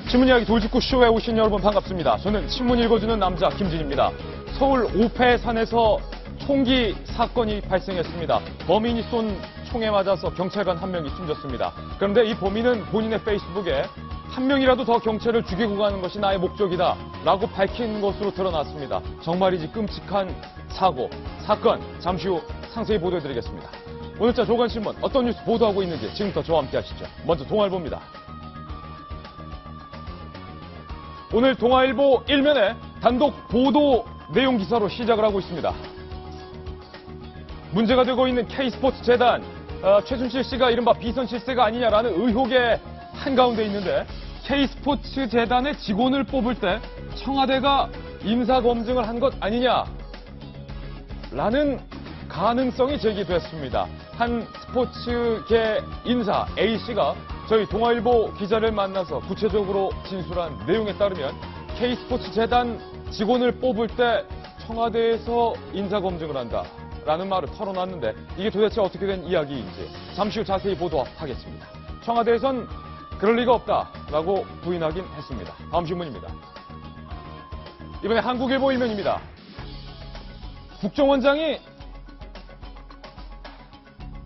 신문이야기 돌직구쇼에 오신 여러분 반갑습니다. 저는 신문 읽어주는 남자 김진입니다. 서울 오패산에서 총기 사건이 발생했습니다. 범인이 쏜 총에 맞아서 경찰관 한 명이 숨졌습니다. 그런데 이 범인은 본인의 페이스북에 한 명이라도 더 경찰을 죽이고 가는 것이 나의 목적이다 라고 밝힌 것으로 드러났습니다. 정말이지 끔찍한 사건 잠시 후 상세히 보도해드리겠습니다. 오늘자 조간신문 어떤 뉴스 보도하고 있는지 지금부터 저와 함께 하시죠. 먼저 동아일보입니다. 오늘 동아일보 1면에 단독 보도 내용 기사로 시작을 하고 있습니다. 문제가 되고 있는 K스포츠 재단, 최순실 씨가 이른바 비선 실세가 아니냐라는 의혹의 한가운데 있는데 K스포츠 재단의 직원을 뽑을 때 청와대가 인사검증을 한 것 아니냐라는 가능성이 제기됐습니다. 한 스포츠계 인사 A씨가 저희 동아일보 기자를 만나서 구체적으로 진술한 내용에 따르면 K스포츠 재단 직원을 뽑을 때 청와대에서 인사검증을 한다라는 말을 털어놨는데 이게 도대체 어떻게 된 이야기인지 잠시 후 자세히 보도하겠습니다. 청와대에선 그럴 리가 없다라고 부인하긴 했습니다. 다음 신문입니다. 이번에 한국일보 1면입니다. 국정원장이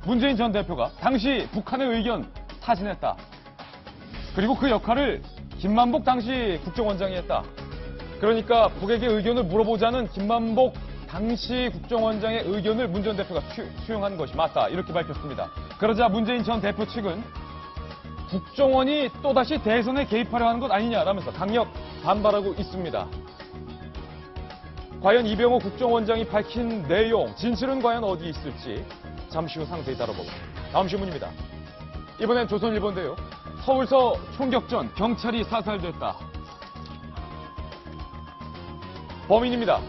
문재인 전 대표가 당시 북한의 의견 타진했다. 그리고 그 역할을 김만복 당시 국정원장이 했다. 그러니까 북에게 의견을 물어보자는 김만복 당시 국정원장의 의견을 문 전 대표가 수용한 것이 맞다. 이렇게 밝혔습니다. 그러자 문재인 전 대표 측은 국정원이 또다시 대선에 개입하려 하는 것 아니냐라면서 강력 반발하고 있습니다. 과연 이병호 국정원장이 밝힌 내용, 진실은 과연 어디 있을지 잠시 후 상세히 다뤄보겠습니다. 다음 신문입니다. 이번엔 조선일보인데요. 서울서 총격전 경찰이 사살됐다. 범인입니다.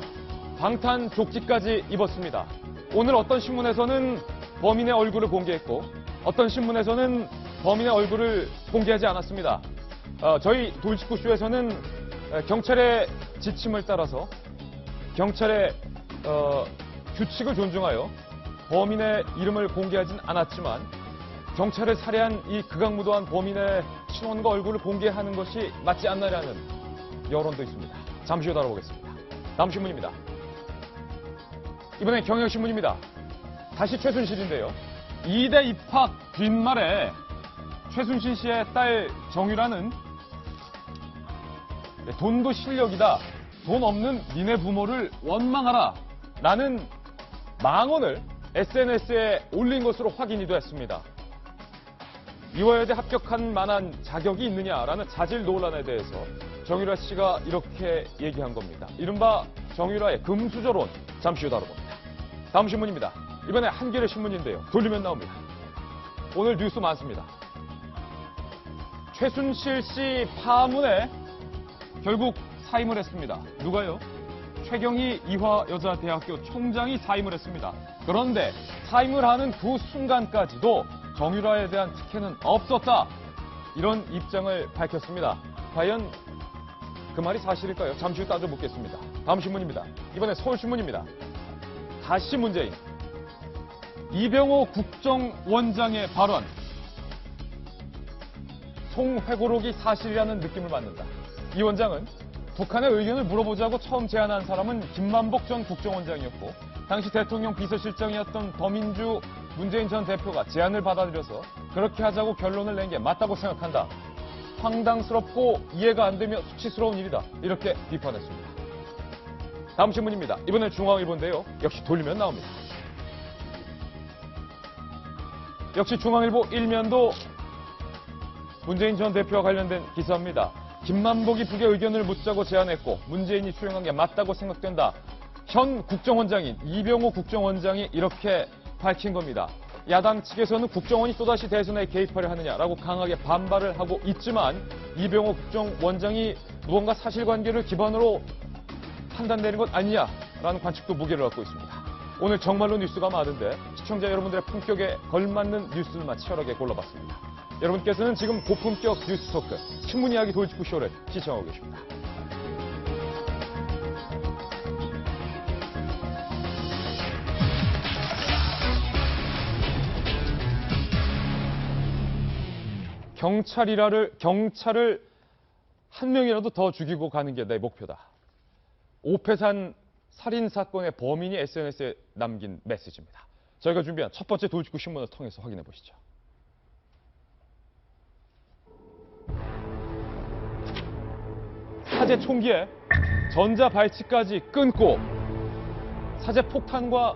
방탄 조끼까지 입었습니다. 오늘 어떤 신문에서는 범인의 얼굴을 공개했고 어떤 신문에서는 범인의 얼굴을 공개하지 않았습니다. 저희 돌직구쇼에서는 경찰의 지침을 따라서 경찰의 규칙을 존중하여 범인의 이름을 공개하진 않았지만 경찰을 살해한 이 극악무도한 범인의 신원과 얼굴을 공개하는 것이 맞지 않나라는 여론도 있습니다. 잠시 후 다뤄보겠습니다. 다음 신문입니다. 이번엔 경향신문입니다. 다시 최순실인데요. 이대 입학 뒷말에 최순실 씨의 딸 정유라는 돈도 실력이다. 돈 없는 니네 부모를 원망하라. 라는 망언을 SNS에 올린 것으로 확인이 됐습니다. 이화여대 합격한 만한 자격이 있느냐라는 자질 논란에 대해서 정유라 씨가 이렇게 얘기한 겁니다. 이른바 정유라의 금수저론 잠시 후 다뤄봅니다. 다음 신문입니다. 이번에 한겨레 신문인데요. 돌리면 나옵니다. 오늘 뉴스 많습니다. 최순실 씨 파문에 결국 사임을 했습니다. 누가요? 최경희 이화여자대학교 총장이 사임을 했습니다. 그런데 사임을 하는 그 순간까지도 정유라에 대한 특혜는 없었다. 이런 입장을 밝혔습니다. 과연 그 말이 사실일까요? 잠시 후 따져보겠습니다. 다음 신문입니다. 이번에 서울신문입니다. 다시 문재인. 이병호 국정원장의 발언. 송회고록이 사실이라는 느낌을 받는다. 이 원장은 북한의 의견을 물어보자고 처음 제안한 사람은 김만복 전 국정원장이었고 당시 대통령 비서실장이었던 더민주 문재인 전 대표가 제안을 받아들여서 그렇게 하자고 결론을 낸 게 맞다고 생각한다. 황당스럽고 이해가 안 되며 수치스러운 일이다. 이렇게 비판했습니다. 다음 신문입니다. 이번엔 중앙일보인데요. 역시 돌리면 나옵니다. 역시 중앙일보 1면도 문재인 전 대표와 관련된 기사입니다. 김만복이 북의 의견을 묻자고 제안했고 문재인이 수용한 게 맞다고 생각된다. 현 국정원장인 이병호 국정원장이 이렇게 밝힌 겁니다. 야당 측에서는 국정원이 또다시 대선에 개입하려 하느냐라고 강하게 반발을 하고 있지만 이병호 국정원장이 무언가 사실관계를 기반으로 판단되는 것 아니냐라는 관측도 무게를 갖고 있습니다. 오늘 정말로 뉴스가 많은데 시청자 여러분들의 품격에 걸맞는 뉴스들만 치열하게 골라봤습니다. 여러분께서는 지금 고품격 뉴스 토크 신문이야기 돌직구쇼를 시청하고 계십니다. 경찰을 한 명이라도 더 죽이고 가는 게 내 목표다. 오패산 살인 사건의 범인이 SNS에 남긴 메시지입니다. 저희가 준비한 첫 번째 돌직구 신문을 통해서 확인해 보시죠. 사제 총기에 전자 발찌까지 끊고 사제 폭탄과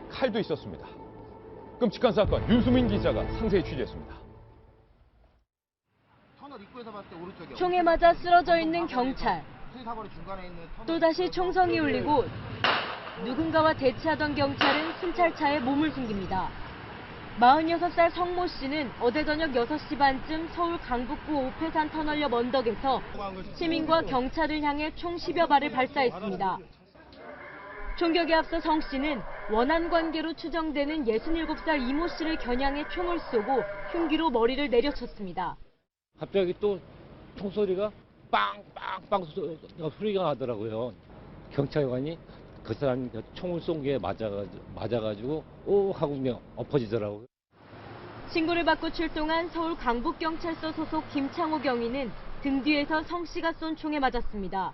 칼도 있었습니다. 끔찍한 사건, 윤수민 기자가 상세히 취재했습니다. 총에 맞아 쓰러져 있는 경찰. 또다시 총성이 울리고 누군가와 대치하던 경찰은 순찰차에 몸을 숨깁니다. 46살 성모 씨는 어제 저녁 6시 반쯤 서울 강북구 오패산 터널옆 언덕에서 시민과 경찰을 향해 총 10여 발을 발사했습니다. 총격에 앞서 성 씨는 원한 관계로 추정되는 67살 이모 씨를 겨냥해 총을 쏘고 흉기로 머리를 내려쳤습니다. 갑자기 또 총소리가 빵빵빵 소리가 나더라고요. 경찰관이 그 사람이 총을 쏜 게 맞아가지고 오 하고 그냥 엎어지더라고요. 신고를 받고 출동한 서울 강북경찰서 소속 김창호 경위는 등 뒤에서 성 씨가 쏜 총에 맞았습니다.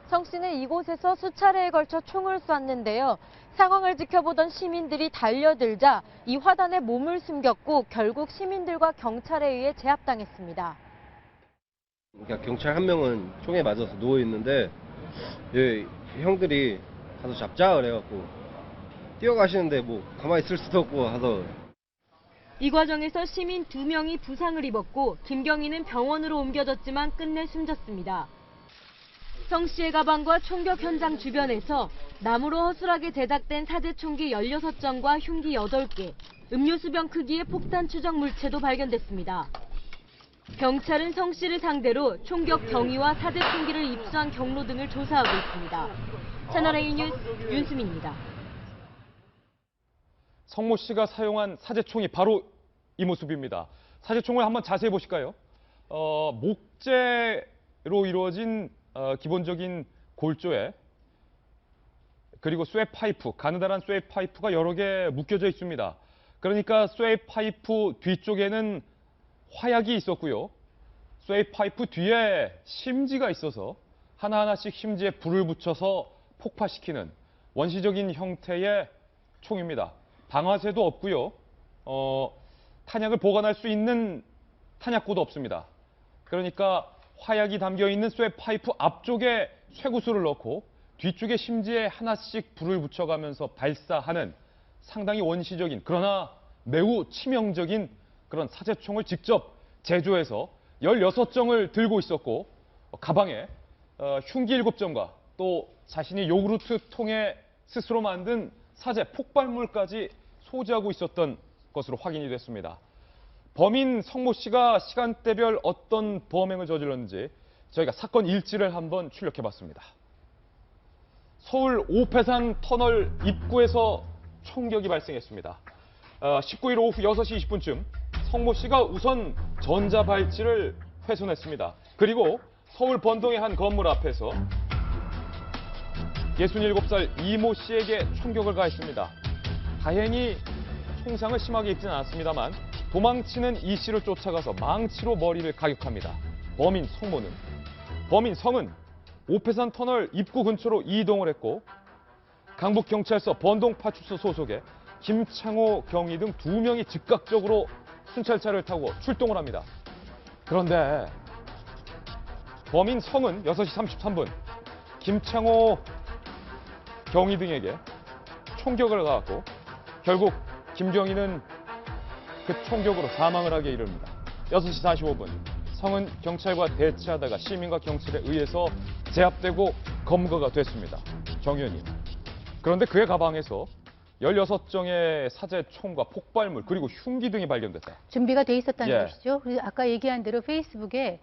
성 씨는 이곳에서 수차례에 걸쳐 총을 쐈는데요. 상황을 지켜보던 시민들이 달려들자 이 화단에 몸을 숨겼고 결국 시민들과 경찰에 의해 제압당했습니다. 그러니까 경찰 한 명은 총에 맞아서 누워 있는데 형들이 가서 잡자 그래갖고 뛰어가시는데 뭐 가만히 있을 수도 없고 하서. 이 과정에서 시민 2명이 부상을 입었고 김경희는 병원으로 옮겨졌지만 끝내 숨졌습니다. 성 씨의 가방과 총격 현장 주변에서 나무로 허술하게 제작된 사제 총기 16정과 흉기 8개, 음료수병 크기의 폭탄 추적 물체도 발견됐습니다. 경찰은 성 씨를 상대로 총격 경위와 사제 총기를 입수한 경로 등을 조사하고 있습니다. 채널A 뉴스 윤수민입니다. 성모 씨가 사용한 사제총이 바로 이 모습입니다. 사제총을 한번 자세히 보실까요? 목재로 이루어진 기본적인 골조에 그리고 쇠파이프, 가느다란 쇠파이프가 여러 개 묶여져 있습니다. 그러니까 쇠파이프 뒤쪽에는 화약이 있었고요. 쇠파이프 뒤에 심지가 있어서 하나하나씩 심지에 불을 붙여서 폭파시키는 원시적인 형태의 총입니다. 방아쇠도 없고요. 탄약을 보관할 수 있는 탄약고도 없습니다. 그러니까 화약이 담겨있는 쇠파이프 앞쪽에 쇠구슬을 넣고 뒤쪽에 심지에 하나씩 불을 붙여가면서 발사하는 상당히 원시적인 그러나 매우 치명적인 그런 사제총을 직접 제조해서 16정을 들고 있었고 가방에 흉기 7점과 또 자신이 요구르트 통에 스스로 만든 사제 폭발물까지 소지하고 있었던 것으로 확인이 됐습니다. 범인 성모 씨가 시간대별 어떤 범행을 저질렀는지 저희가 사건 일지를 한번 출력해봤습니다. 서울 오패산 터널 입구에서 총격이 발생했습니다. 19일 오후 6시 20분쯤 성모 씨가 우선 전자발찌를 훼손했습니다. 그리고 서울 번동의 한 건물 앞에서 67살 이모 씨에게 총격을 가했습니다. 다행히 총상을 심하게 입지는 않았습니다만 도망치는 이 씨를 쫓아가서 망치로 머리를 가격합니다. 범인 성은 오패산 터널 입구 근처로 이동을 했고 강북경찰서 번동파출소 소속의 김창호 경위 등 2명이 즉각적으로 순찰차를 타고 출동을 합니다. 그런데 범인 성은 6시 33분 김창호 경위 등에게 총격을 가했고 결국 김경희는 그 총격으로 사망을 하게 이릅니다. 6시 45분 성은 경찰과 대치하다가 시민과 경찰에 의해서 제압되고 검거가 됐습니다. 정현이. 그런데 그의 가방에서 16정의 사제 총과 폭발물 그리고 흉기 등이 발견됐다. 준비가 돼 있었다는 것이죠. 그래서 아까 얘기한 대로 페이스북에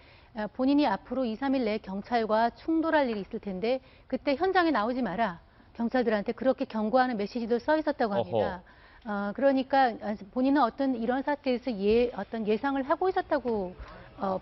본인이 앞으로 2, 3일 내에 경찰과 충돌할 일이 있을 텐데 그때 현장에 나오지 마라. 경찰들한테 그렇게 경고하는 메시지도 써 있었다고 합니다. 그러니까 본인은 어떤 이런 사태에서 어떤 예상을 하고 있었다고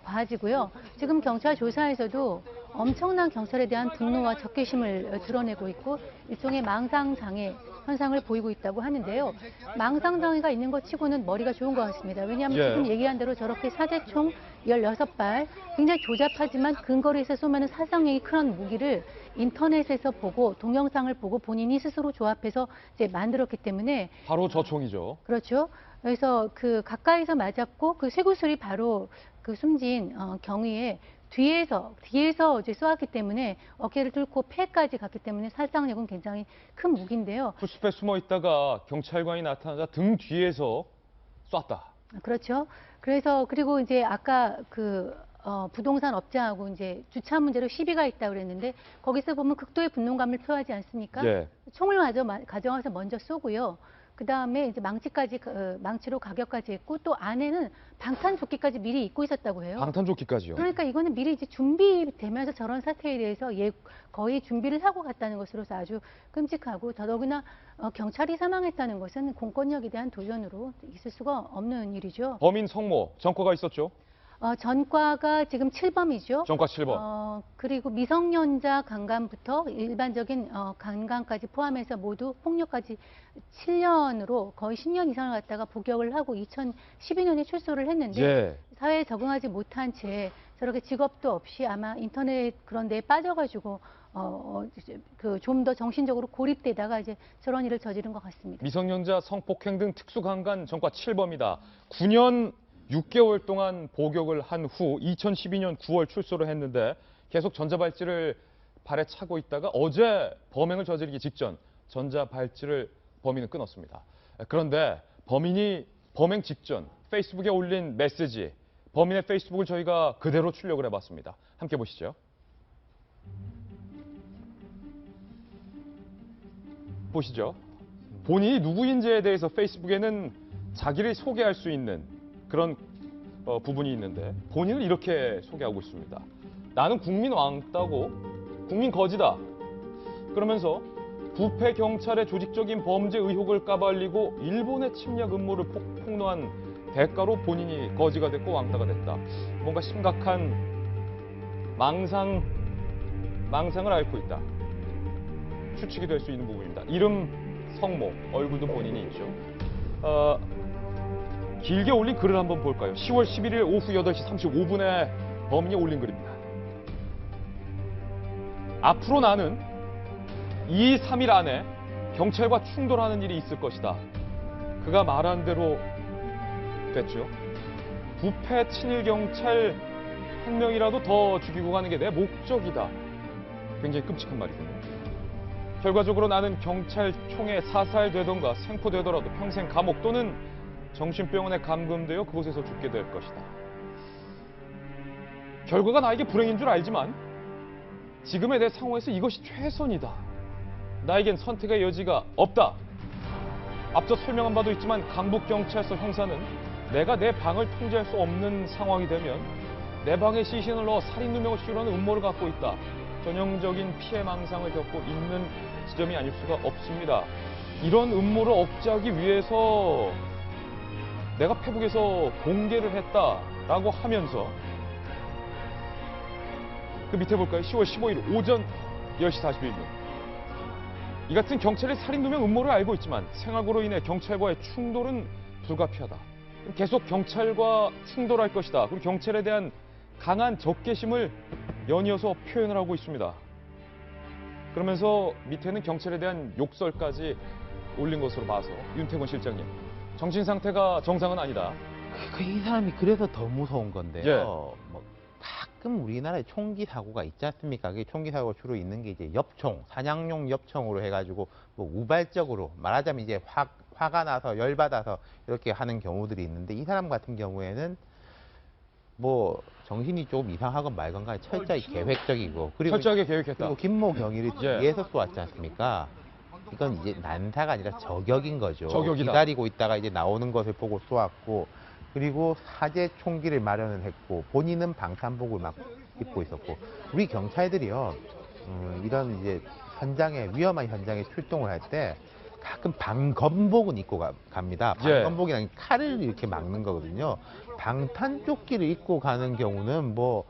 봐지고요. 지금 경찰 조사에서도 엄청난 경찰에 대한 분노와 적개심을 드러내고 있고 일종의 망상장애, 현상을 보이고 있다고 하는데요. 망상장애가 있는 것 치고는 머리가 좋은 것 같습니다. 왜냐하면 예. 지금 얘기한 대로 저렇게 사제총 16발, 굉장히 조잡하지만 근거리에서 쏘면 사상력이 큰 무기를 인터넷에서 보고 동영상을 보고 본인이 스스로 조합해서 이제 만들었기 때문에 바로 저 총이죠. 그렇죠. 그래서 그 가까이서 맞았고 그 쇠구슬이 바로 그 숨진 경위에 뒤에서 이제 쏘았기 때문에 어깨를 뚫고 폐까지 갔기 때문에 살상력은 굉장히 큰 무기인데요. 풀숲에 숨어 있다가 경찰관이 나타나자 등 뒤에서 쐈다. 그렇죠. 그래서 그리고 이제 아까 부동산 업자하고 이제 주차 문제로 시비가 있다고 그랬는데 거기서 보면 극도의 분노감을 표하지 않습니까? 예. 총을 가져와서 먼저 쏘고요. 그 다음에 이제 망치로 가격까지 했고 또 안에는 방탄조끼까지 미리 입고 있었다고 해요. 방탄조끼까지요. 그러니까 이거는 미리 이제 준비되면서 저런 사태에 대해서 거의 준비를 하고 갔다는 것으로서 아주 끔찍하고 더더구나 경찰이 사망했다는 것은 공권력에 대한 도전으로 있을 수가 없는 일이죠. 범인 성모, 전과가 있었죠. 전과가 지금 7범이죠. 전과 7범. 그리고 미성년자 강간부터 일반적인 강간까지 포함해서 모두 폭력까지 7년으로 거의 10년 이상을 갖다가 복역을 하고 2012년에 출소를 했는데 예. 사회에 적응하지 못한 채 저렇게 직업도 없이 아마 인터넷 그런 데에 빠져가지고 좀 더 정신적으로 고립되다가 이제 저런 일을 저지른 것 같습니다. 미성년자 성폭행 등 특수강간 전과 7범이다. 9년 6개월 동안 복역을 한 후 2012년 9월 출소를 했는데 계속 전자발찌를 발에 차고 있다가 어제 범행을 저지르기 직전 전자발찌를 범인은 끊었습니다. 그런데 범인이 범행 직전 페이스북에 올린 메시지, 범인의 페이스북을 저희가 그대로 출력을 해봤습니다. 함께 보시죠. 보시죠. 본인이 누구인지에 대해서 페이스북에는 자기를 소개할 수 있는 그런 부분이 있는데 본인을 이렇게 소개하고 있습니다. 나는 국민 왕따고 국민 거지다. 그러면서 부패 경찰의 조직적인 범죄 의혹을 까발리고 일본의 침략 음모를 폭로한 대가로 본인이 거지가 됐고 왕따가 됐다. 뭔가 심각한 망상을 앓고 있다. 추측이 될 수 있는 부분입니다. 이름, 성모, 얼굴도 본인이 있죠. 길게 올린 글을 한번 볼까요? 10월 11일 오후 8시 35분에 범인이 올린 글입니다. 앞으로 나는 2, 3일 안에 경찰과 충돌하는 일이 있을 것이다. 그가 말한 대로 됐죠. 부패 친일 경찰 한 명이라도 더 죽이고 가는 게 내 목적이다. 굉장히 끔찍한 말이거든요. 결과적으로 나는 경찰총에 사살되던가 생포되더라도 평생 감옥 또는 정신병원에 감금되어 그곳에서 죽게 될 것이다. 결과가 나에게 불행인 줄 알지만 지금의 내 상황에서 이것이 최선이다. 나에겐 선택의 여지가 없다. 앞서 설명한 바도 있지만 강북경찰서 형사는 내가 내 방을 통제할 수 없는 상황이 되면 내 방에 시신을 넣어 살인 누명을 씌우려는 음모를 갖고 있다. 전형적인 피해 망상을 겪고 있는 지점이 아닐 수가 없습니다. 이런 음모를 억제하기 위해서 내가 페북에서 공개를 했다라고 하면서 그 밑에 볼까요? 10월 15일 오전 10시 41분. 이 같은 경찰의 살인 누명 음모를 알고 있지만 생활고로 인해 경찰과의 충돌은 불가피하다. 계속 경찰과 충돌할 것이다. 그리고 경찰에 대한 강한 적개심을 연이어서 표현을 하고 있습니다. 그러면서 밑에는 경찰에 대한 욕설까지 올린 것으로 봐서 윤태곤 실장님, 정신 상태가 정상은 아니다. 이 사람이 그래서 더 무서운 건데요. 예. 뭐 가끔 우리나라에 총기 사고가 있지 않습니까? 그게 총기 사고가 주로 있는 게 이제 엽총, 사냥용 엽총으로 해가지고 뭐 우발적으로 말하자면 이제 화가 나서 열받아서 이렇게 하는 경우들이 있는데 이 사람 같은 경우에는 뭐 정신이 조금 이상하건 말건 간에 철저히 계획적이고 그리고 철저하게 계획했다. 그리고 김모 경위를 예. 뒤에서 쏘았지 않습니까? 이건 이제 난사가 아니라 저격인 거죠. 저격이다. 기다리고 있다가 이제 나오는 것을 보고 쏘았고 그리고 사제 총기를 마련을 했고 본인은 방탄복을 막 입고 있었고 우리 경찰들이요 이런 이제 현장에 위험한 현장에 출동을 할 때 가끔 방검복은 입고 갑니다. 예. 방검복이랑 칼을 이렇게 막는 거거든요. 방탄조끼를 입고 가는 경우는 뭐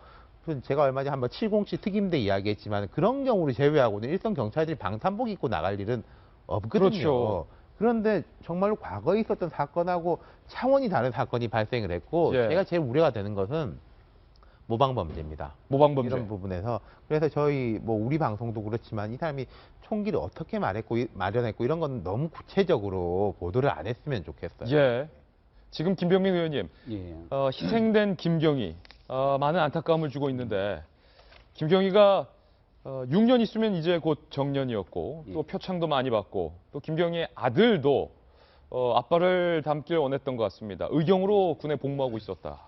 제가 얼마 전에 한번 707 특임대 이야기했지만 그런 경우를 제외하고는 일선 경찰들이 방탄복 입고 나갈 일은 없거든요. 그렇죠. 그런데 정말로 과거에 있었던 사건하고 차원이 다른 사건이 발생을 했고 예. 제가 제일 우려가 되는 것은 모방범죄입니다. 모방범죄. 이런 부분에서 그래서 저희 뭐 우리 방송도 그렇지만 이 사람이 총기를 어떻게 마련했고 이런 건 너무 구체적으로 보도를 안 했으면 좋겠어요. 예. 지금 김병민 의원님, 예. 희생된 김경희, 많은 안타까움을 주고 있는데, 김경희가 6년 있으면 이제 곧 정년이었고, 또 표창도 많이 받고, 또 김경희의 아들도 아빠를 닮길 원했던 것 같습니다. 의경으로 군에 복무하고 있었다.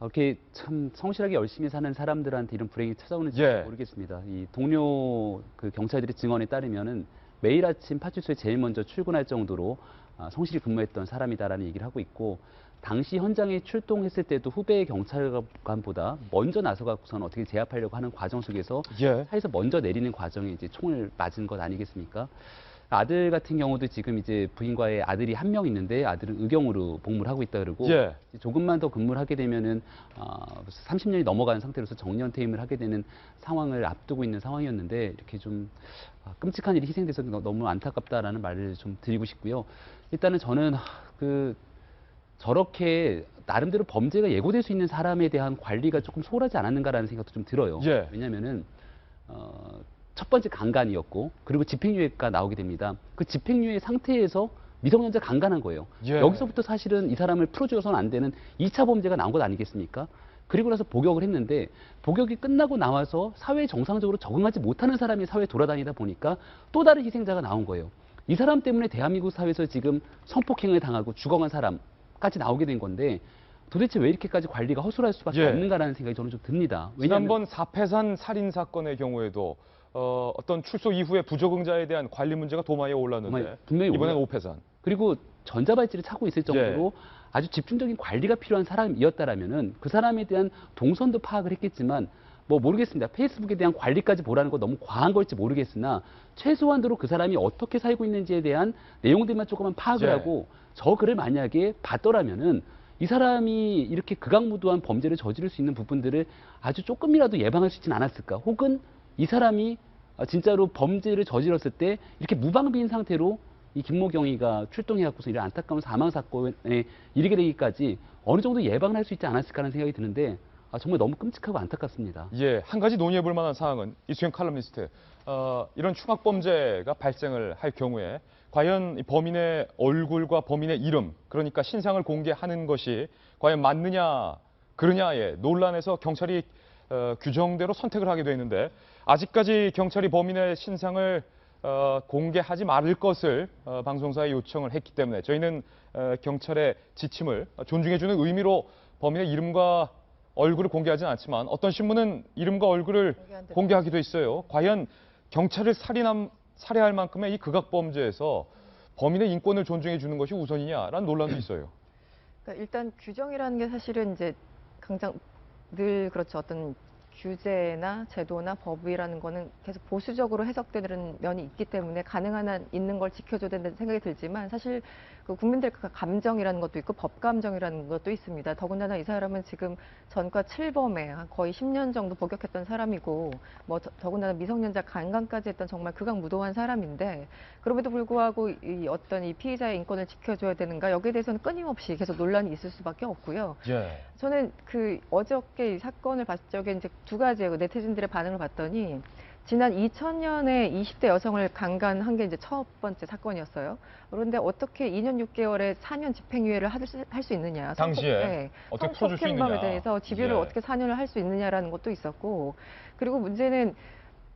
이렇게 참 성실하게 열심히 사는 사람들한테 이런 불행이 찾아오는지 예. 모르겠습니다. 이 동료 그 경찰들의 증언에 따르면은 매일 아침 파출소에 제일 먼저 출근할 정도로 성실히 근무했던 사람이다라는 얘기를 하고 있고, 당시 현장에 출동했을 때도 후배 경찰관보다 먼저 나서갖고선 어떻게 제압하려고 하는 과정 속에서 예. 차에서 먼저 내리는 과정에 이제 총을 맞은 것 아니겠습니까? 아들 같은 경우도 지금 이제 부인과의 아들이 한 명 있는데 아들은 의경으로 복무를 하고 있다 그러고 예. 조금만 더 근무를 하게 되면은 30년이 넘어가는 상태로서 정년 퇴임을 하게 되는 상황을 앞두고 있는 상황이었는데 이렇게 좀 끔찍한 일이 희생돼서 너무 안타깝다라는 말을 좀 드리고 싶고요. 일단은 저는 저렇게 나름대로 범죄가 예고될 수 있는 사람에 대한 관리가 조금 소홀하지 않았는가라는 생각도 좀 들어요. 예. 왜냐면은 첫 번째 강간이었고 그리고 집행유예가 나오게 됩니다. 그 집행유예 상태에서 미성년자 강간한 거예요. 예. 여기서부터 사실은 이 사람을 풀어줘서는 안 되는 2차 범죄가 나온 것 아니겠습니까? 그리고 나서 복역을 했는데 복역이 끝나고 나와서 사회에 정상적으로 적응하지 못하는 사람이 사회에 돌아다니다 보니까 또 다른 희생자가 나온 거예요. 이 사람 때문에 대한민국 사회에서 지금 성폭행을 당하고 죽어간 사람까지 나오게 된 건데 도대체 왜 이렇게까지 관리가 허술할 수밖에 예. 없는가라는 생각이 저는 좀 듭니다. 왜냐하면 지난번 사패산 살인 사건의 경우에도 어떤 출소 이후에 부적응자에 대한 관리 문제가 도마에 올랐는데 분명히 이번엔 오패산. 그리고 전자발찌를 차고 있을 정도로 아주 집중적인 관리가 필요한 사람이었다라면은 그 사람에 대한 동선도 파악을 했겠지만 뭐 모르겠습니다. 페이스북에 대한 관리까지 보라는 거 너무 과한 걸지 모르겠으나 최소한도로 그 사람이 어떻게 살고 있는지에 대한 내용들만 조금만 파악을 예. 하고 저 글을 만약에 봤더라면은 이 사람이 이렇게 극악무도한 범죄를 저지를 수 있는 부분들을 아주 조금이라도 예방할 수 있지는 않았을까? 혹은 이 사람이 진짜로 범죄를 저질렀을 때 이렇게 무방비인 상태로 이 김모경이가 출동해갖고서 이런 안타까운 사망 사건에 이르게 되기까지 어느 정도 예방을 할 수 있지 않았을까라는 생각이 드는데 정말 너무 끔찍하고 안타깝습니다. 예, 한 가지 논의해볼 만한 사항은 이수영 칼럼니스트, 이런 흉악범죄가 발생을 할 경우에 과연 이 범인의 얼굴과 범인의 이름, 그러니까 신상을 공개하는 것이 과연 맞느냐, 그러냐의 논란에서 경찰이 규정대로 선택을 하게 되는데 아직까지 경찰이 범인의 신상을 공개하지 말을 것을 방송사에 요청을 했기 때문에 저희는 경찰의 지침을 존중해주는 의미로 범인의 이름과 얼굴을 공개하지는 않지만 어떤 신문은 이름과 얼굴을 공개하기도 했어요. 과연 경찰을 살해할 만큼의 이 극악범죄에서 범인의 인권을 존중해 주는 것이 우선이냐라는 논란도 있어요. 그러니까 일단 규정이라는 게 사실은 이제 늘 그렇죠. 어떤 규제나 제도나 법이라는 거는 계속 보수적으로 해석되는 면이 있기 때문에 가능한 한 있는 걸 지켜줘야 된다는 생각이 들지만 사실 그 국민들 감정이라는 것도 있고 법 감정이라는 것도 있습니다. 더군다나 이 사람은 지금 전과 7범에 거의 10년 정도 복역했던 사람이고 뭐 더군다나 미성년자 강간까지 했던 정말 극악무도한 사람인데 그럼에도 불구하고 이 어떤 이 피의자의 인권을 지켜줘야 되는가 여기에 대해서는 끊임없이 계속 논란이 있을 수밖에 없고요. 예. 저는 그 어저께 이 사건을 봤을 적에 이제 두 가지의 네티즌들의 반응을 봤더니 지난 2000년에 20대 여성을 강간한 게 이제 첫 번째 사건이었어요. 그런데 어떻게 2년 6개월에 4년 집행유예를 할 수 있느냐. 당시에 어떻게 풀어줄 수 있느냐. 성폭행범에 대해서 집유를 예. 어떻게 4년을 할 수 있느냐라는 것도 있었고 그리고 문제는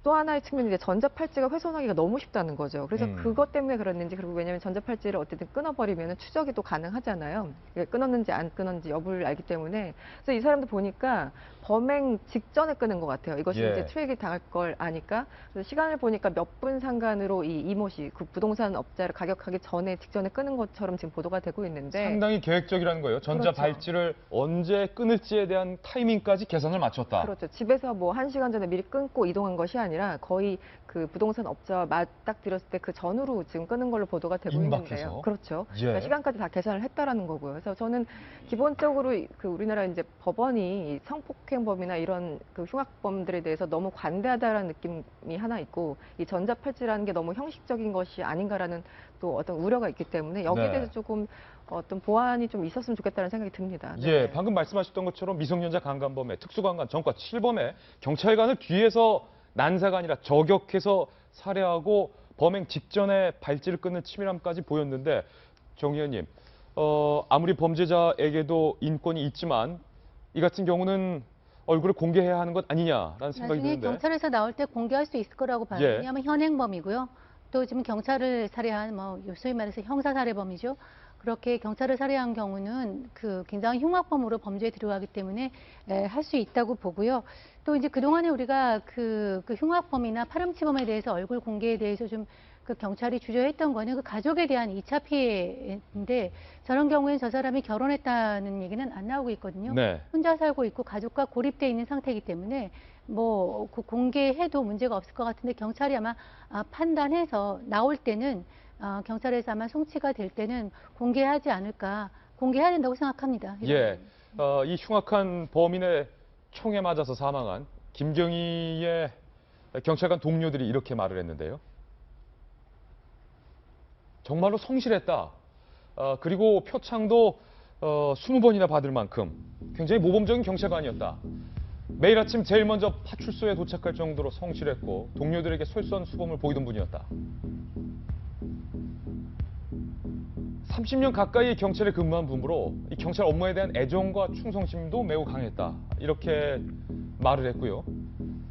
또 하나의 측면이 이제 전자팔찌가 훼손하기가 너무 쉽다는 거죠. 그래서 그것 때문에 그랬는지 그리고 왜냐하면 전자팔찌를 어쨌든 끊어버리면 추적이 또 가능하잖아요. 끊었는지 안 끊었는지 여부를 알기 때문에 그래서 이 사람도 보니까 범행 직전에 끊은 것 같아요. 이것이 예. 이제 트랙이 당할 걸 아니까 그래서 시간을 보니까 몇 분 상간으로 이 이모 씨 그 부동산 업자를 가격하기 직전에 끊은 것처럼 지금 보도가 되고 있는데 상당히 계획적이라는 거예요. 전자 그렇죠. 발찌를 언제 끊을지에 대한 타이밍까지 계산을 맞췄다. 그렇죠. 집에서 뭐 1시간 전에 미리 끊고 이동한 것이 아니라 거의 그 부동산 업자와 맞닥뜨렸을 때 그 전후로 지금 끊은 걸로 보도가 되고 임박해서? 있는데요. 그렇죠. 예. 그러니까 시간까지 다 계산을 했다라는 거고요. 그래서 저는 기본적으로 그 우리나라 이제 법원이 성폭행범이나 이런 그 흉악범들에 대해서 너무 관대하다라는 느낌이 하나 있고 이 전자팔찌라는 게 너무 형식적인 것이 아닌가라는 또 어떤 우려가 있기 때문에 여기에 네. 대해서 조금 어떤 보완이 좀 있었으면 좋겠다는 생각이 듭니다. 네. 예, 방금 말씀하셨던 것처럼 미성년자 강간범에 특수강간, 전과 7범에 경찰관을 뒤에서 난사가 아니라 저격해서 살해하고 범행 직전에 발찌를 끊는 치밀함까지 보였는데 정 의원님, 아무리 범죄자에게도 인권이 있지만 이 같은 경우는 얼굴을 공개해야 하는 것 아니냐라는 생각이 나중에 드는데. 경찰에서 나올 때 공개할 수 있을 거라고 봐요. 예. 왜냐하면 현행범이고요. 또 지금 경찰을 살해한 소위 말해서 형사살해범이죠. 그렇게 경찰을 살해한 경우는 그 굉장히 흉악범으로 범죄에 들어가기 때문에 할 수 있다고 보고요. 또 이제 그동안에 우리가 그 흉악범이나 파렴치범에 대해서 얼굴 공개에 대해서 좀 그 경찰이 주저했던 거는 그 가족에 대한 2차 피해인데 저런 경우에는 저 사람이 결혼했다는 얘기는 안 나오고 있거든요. 네. 혼자 살고 있고 가족과 고립돼 있는 상태이기 때문에 그 공개해도 문제가 없을 것 같은데 경찰이 아마 판단해서 나올 때는 경찰에서 아마 송치가 될 때는 공개하지 않을까, 공개해야 된다고 생각합니다. 예, 이 흉악한 범인의 총에 맞아서 사망한 김경희의 경찰관 동료들이 이렇게 말을 했는데요. 정말로 성실했다. 그리고 표창도 20번이나 받을 만큼 굉장히 모범적인 경찰관이었다. 매일 아침 제일 먼저 파출소에 도착할 정도로 성실했고 동료들에게 솔선수범을 보이던 분이었다. 30년 가까이 경찰에 근무한 분으로 이 경찰 업무에 대한 애정과 충성심도 매우 강했다. 이렇게 말을 했고요.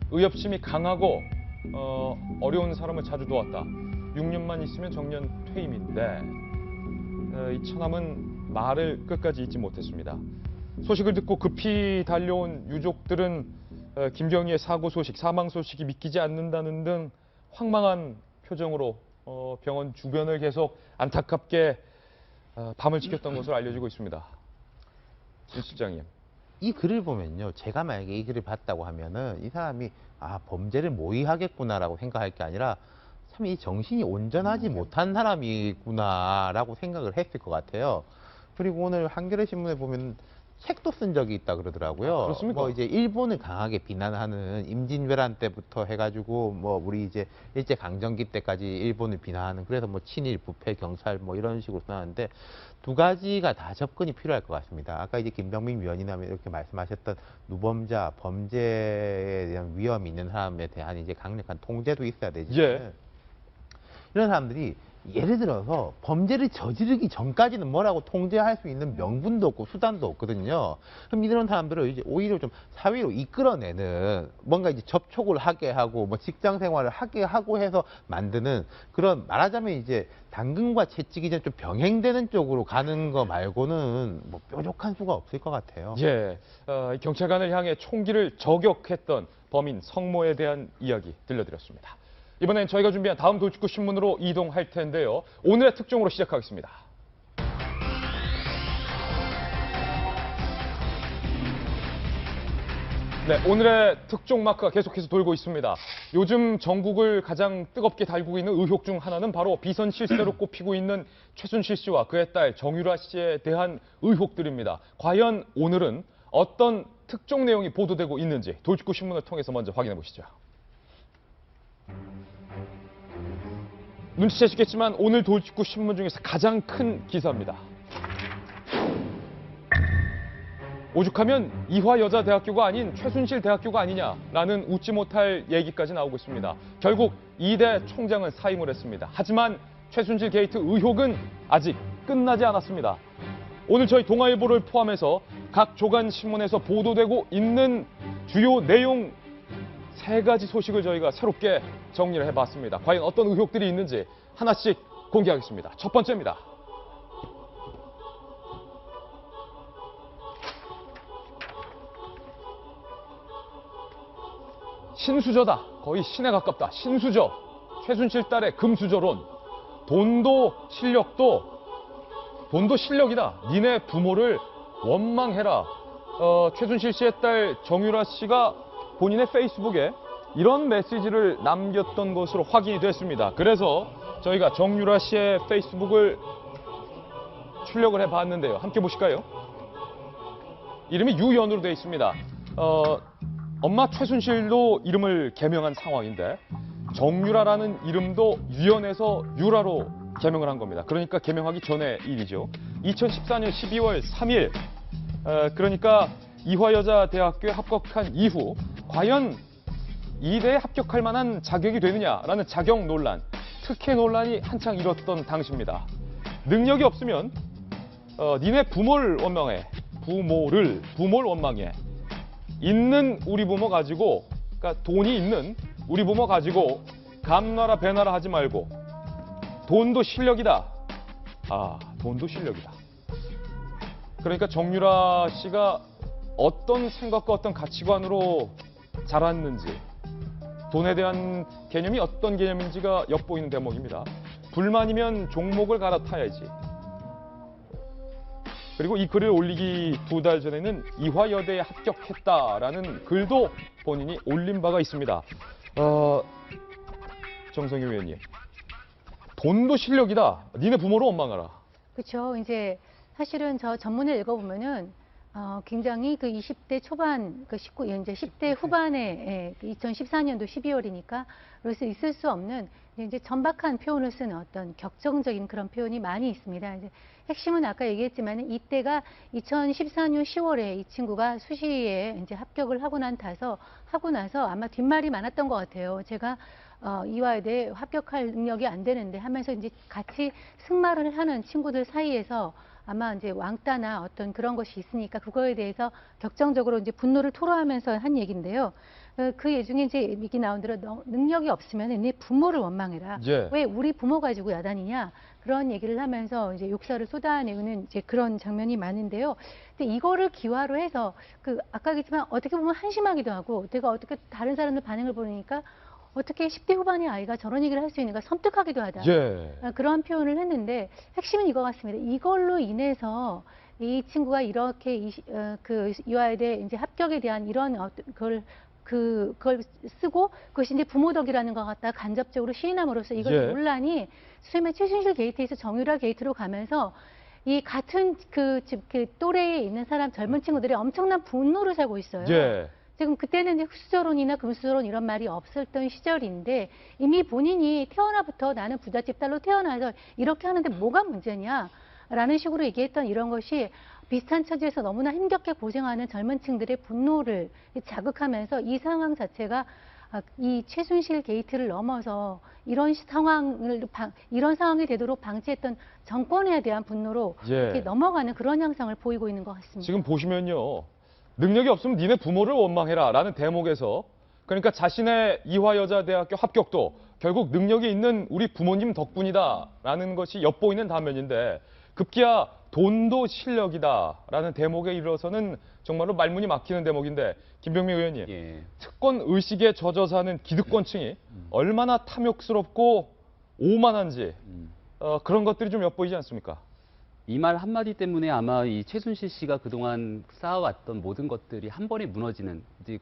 의협심이 강하고 어려운 사람을 자주 도왔다. 6년만 있으면 정년 퇴임인데 이 처남은 말을 끝까지 잊지 못했습니다. 소식을 듣고 급히 달려온 유족들은 김경희의 사고 소식, 사망 소식이 믿기지 않는다는 등 황망한 표정으로 병원 주변을 계속 안타깝게 밤을 지켰던 것으로 알려지고 있습니다. 임 실장님. 이 글을 보면요, 제가 만약에 이 글을 봤다고 하면은 이 사람이 범죄를 모의하겠구나라고 생각할 게 아니라 참 이 정신이 온전하지 못한 사람이구나라고 생각을 했을 것 같아요. 그리고 오늘 한겨레 신문에 보면 책도 쓴 적이 있다 그러더라고요. 그렇습니까? 이제 일본을 강하게 비난하는 임진왜란 때부터 해가지고 우리 이제 일제 강점기 때까지 일본을 비난하는, 그래서 친일 부패 경찰 이런 식으로 나왔는데 두 가지가 다 접근이 필요할 것 같습니다. 아까 이제 김병민 위원이나 이렇게 말씀하셨던 누범자, 범죄에 대한 위험이 있는 사람에 대한 이제 강력한 통제도 있어야 되지. 예. 이런 사람들이 예를 들어서 범죄를 저지르기 전까지는 뭐라고 통제할 수 있는 명분도 없고 수단도 없거든요. 그럼 이런 사람들을 이제 오히려 좀 사회로 이끌어내는, 뭔가 이제 접촉을 하게 하고 직장 생활을 하게 하고 해서 만드는 그런, 말하자면 이제 당근과 채찍이 좀 병행되는 쪽으로 가는 거 말고는 뾰족한 수가 없을 것 같아요. 예, 경찰관을 향해 총기를 저격했던 범인 성모에 대한 이야기 들려드렸습니다. 이번엔 저희가 준비한 다음 돌직구 신문으로 이동할 텐데요. 오늘의 특종으로 시작하겠습니다. 네, 오늘의 특종 마크가 계속해서 돌고 있습니다. 요즘 전국을 가장 뜨겁게 달구고 있는 의혹 중 하나는 바로 비선 실세로 꼽히고 있는 최순실 씨와 그의 딸 정유라 씨에 대한 의혹들입니다. 과연 오늘은 어떤 특종 내용이 보도되고 있는지 돌직구 신문을 통해서 먼저 확인해 보시죠. 눈치채시겠지만 오늘 돌직구 신문 중에서 가장 큰 기사입니다. 오죽하면 이화여자대학교가 아닌 최순실 대학교가 아니냐라는 웃지 못할 얘기까지 나오고 있습니다. 결국 이대 총장은 사임을 했습니다. 하지만 최순실 게이트 의혹은 아직 끝나지 않았습니다. 오늘 저희 동아일보를 포함해서 각 조간 신문에서 보도되고 있는 주요 내용 3가지 소식을 저희가 새롭게 정리를 해봤습니다. 과연 어떤 의혹들이 있는지 하나씩 공개하겠습니다. 첫 번째입니다. 신수저다. 거의 신에 가깝다. 신수저. 최순실 딸의 금수저론. 돈도 실력이다. 니네 부모를 원망해라. 최순실 씨의 딸 정유라 씨가 본인의 페이스북에 이런 메시지를 남겼던 것으로 확인이 됐습니다. 그래서 저희가 정유라 씨의 페이스북을 출력을 해봤는데요. 함께 보실까요? 이름이 유연으로 되어 있습니다. 엄마 최순실도 이름을 개명한 상황인데 정유라라는 이름도 유연에서 유라로 개명을 한 겁니다. 그러니까 개명하기 전의 일이죠. 2014년 12월 3일 그러니까 이화여자대학교에 합격한 이후 과연 이대에 합격할 만한 자격이 되느냐라는 자격 논란, 특혜 논란이 한창 일었던 당시입니다. 능력이 없으면 니네 부모를 원망해. 부모를 원망해. 있는 우리 부모 가지고, 그러니까 돈이 있는 우리 부모 가지고 감나라 배나라 하지 말고 돈도 실력이다. 아, 돈도 실력이다. 그러니까 정유라 씨가 어떤 생각과 어떤 가치관으로 자랐는지, 돈에 대한 개념이 어떤 개념인지가 엿보이는 대목입니다. 불만이면 종목을 갈아타야지. 그리고 이 글을 올리기 2달 전에는 이화여대에 합격했다라는 글도 본인이 올린 바가 있습니다. 정성희 의원님, 돈도 실력이다. 니네 부모를 원망하라. 그렇죠. 이제 사실은 저 전문을 읽어보면은 굉장히 그 20대 초반, 그 19, 이제 10대 후반에 2014년도 12월이니까 그래서 있을 수 없는 이제 천박한 표현을 쓰는 어떤 격정적인 그런 표현이 많이 있습니다. 이제 핵심은 아까 얘기했지만 이때가 2014년 10월에 이 친구가 수시에 이제 합격을 하고 나서 아마 뒷말이 많았던 것 같아요. 제가 이화여대 합격할 능력이 안 되는데 하면서 이제 같이 승마를 하는 친구들 사이에서 아마 이제 왕따나 어떤 그런 것이 있으니까 그거에 대해서 격정적으로 이제 분노를 토로하면서 한 얘기인데요. 그 예중에 이제 얘기 나온 대로 능력이 없으면 네 부모를 원망해라. 예. 왜 우리 부모 가지고 야단이냐. 그런 얘기를 하면서 이제 욕설을 쏟아내는 이제 그런 장면이 많은데요. 근데 이거를 기화로 해서 아까 얘기했지만 어떻게 보면 한심하기도 하고 내가 어떻게 다른 사람들 반응을 보니까 어떻게 10대 후반의 아이가 저런 얘기를 할 수 있는가 섬뜩하기도 하다. 예. 그런 표현을 했는데 핵심은 이거 같습니다. 이걸로 인해서 이 친구가 이렇게 이화여대 이제 합격에 대한 이런 그걸 쓰고 그것이 이제 부모 덕이라는 것 같다 간접적으로 시인함으로써 이것 예. 논란이 소위 말해 최순실 게이트에서 정유라 게이트로 가면서 이 같은 그 또래에 있는 사람 젊은 친구들이 엄청난 분노를 사고 있어요. 예. 지금 그때는 이제 흑수저론이나 금수저론 이런 말이 없었던 시절인데 이미 본인이 태어나부터 나는 부잣집 딸로 태어나서 이렇게 하는데 뭐가 문제냐 라는 식으로 얘기했던 이런 것이 비슷한 처지에서 너무나 힘겹게 고생하는 젊은 층들의 분노를 자극하면서 이 상황 자체가 이 최순실 게이트를 넘어서 이런 상황이 되도록 방치했던 정권에 대한 분노로 예. 이렇게 넘어가는 그런 양상을 보이고 있는 것 같습니다. 지금 보시면요. 능력이 없으면 니네 부모를 원망해라 라는 대목에서 그러니까 자신의 이화여자대학교 합격도 결국 능력이 있는 우리 부모님 덕분이다 라는 것이 엿보이는 단면인데 급기야 돈도 실력이다 라는 대목에 이르러서는 정말로 말문이 막히는 대목인데 김병민 의원님, 예. 특권 의식에 젖어 사는 기득권층이 얼마나 탐욕스럽고 오만한지 그런 것들이 좀 엿보이지 않습니까? 이 말 한마디 때문에 아마 이 최순실 씨가 그동안 쌓아왔던 모든 것들이 한 번에 무너지는, 이제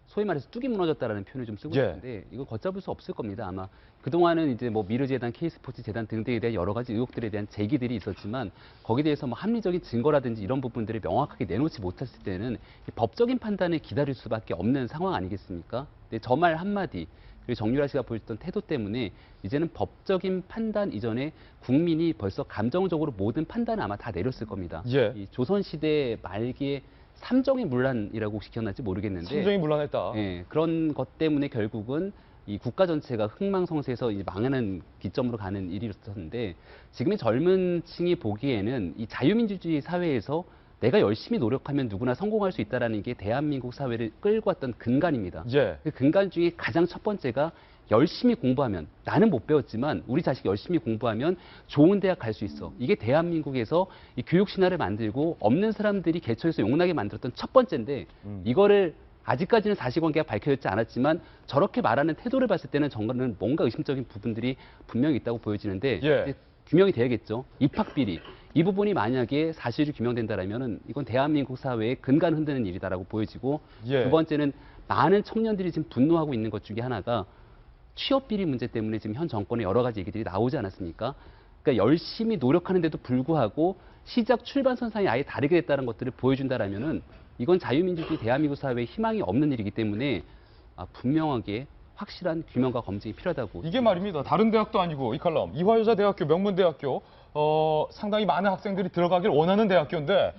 소위 말해서 뚝이 무너졌다라는 표현을 좀 쓰고 예. 있는데 이거 걷잡을 수 없을 겁니다. 아마 그동안은 이제 뭐 미르재단, K스포츠재단 등등에 대한 여러 가지 의혹들에 대한 제기들이 있었지만 거기에 대해서 뭐 합리적인 증거라든지 이런 부분들을 명확하게 내놓지 못했을 때는 법적인 판단을 기다릴 수밖에 없는 상황 아니겠습니까? 근데 저 말 한마디, 그리고 정유라 씨가 보였던 태도 때문에 이제는 법적인 판단 이전에 국민이 벌써 감정적으로 모든 판단을 아마 다 내렸을 겁니다. 예. 이 조선시대 말기에 삼정의 문란이라고 혹시 기억날지 모르겠는데 심정이 문란했다. 예, 그런 것 때문에 결국은 이 국가 전체가 흥망성쇠해서 이제 망하는 기점으로 가는 일이 있었는데 지금의 젊은 층이 보기에는 이 자유민주주의 사회에서 내가 열심히 노력하면 누구나 성공할 수 있다는 게 대한민국 사회를 끌고 왔던 근간입니다. 예. 그 근간 중에 가장 첫 번째가 열심히 공부하면, 나는 못 배웠지만 우리 자식이 열심히 공부하면 좋은 대학 갈 수 있어. 이게 대한민국에서 이 교육 신화를 만들고 없는 사람들이 개척해서 용나게 만들었던 첫 번째인데 이거를 아직까지는 사실관계가 밝혀졌지 않았지만 저렇게 말하는 태도를 봤을 때는 저는 뭔가 의심적인 부분들이 분명히 있다고 보여지는데 예. 규명이 돼야겠죠. 입학비리. 이 부분이 만약에 사실이 규명된다라면은 이건 대한민국 사회의 근간 흔드는 일이다라고 보여지고 예. 두 번째는 많은 청년들이 지금 분노하고 있는 것 중에 하나가 취업 비리 문제 때문에 지금 현 정권의 여러 가지 얘기들이 나오지 않았습니까? 그러니까 열심히 노력하는데도 불구하고 시작 출발선상이 아예 다르게 됐다는 것들을 보여준다라면은 이건 자유민주주의 대한민국 사회에 희망이 없는 일이기 때문에 분명하게 확실한 규명과 검증이 필요하다고. 이게 말입니다. 다른 대학도 아니고 이 칼럼 이화여자대학교, 명문대학교 상당히 많은 학생들이 들어가길 원하는 대학교인데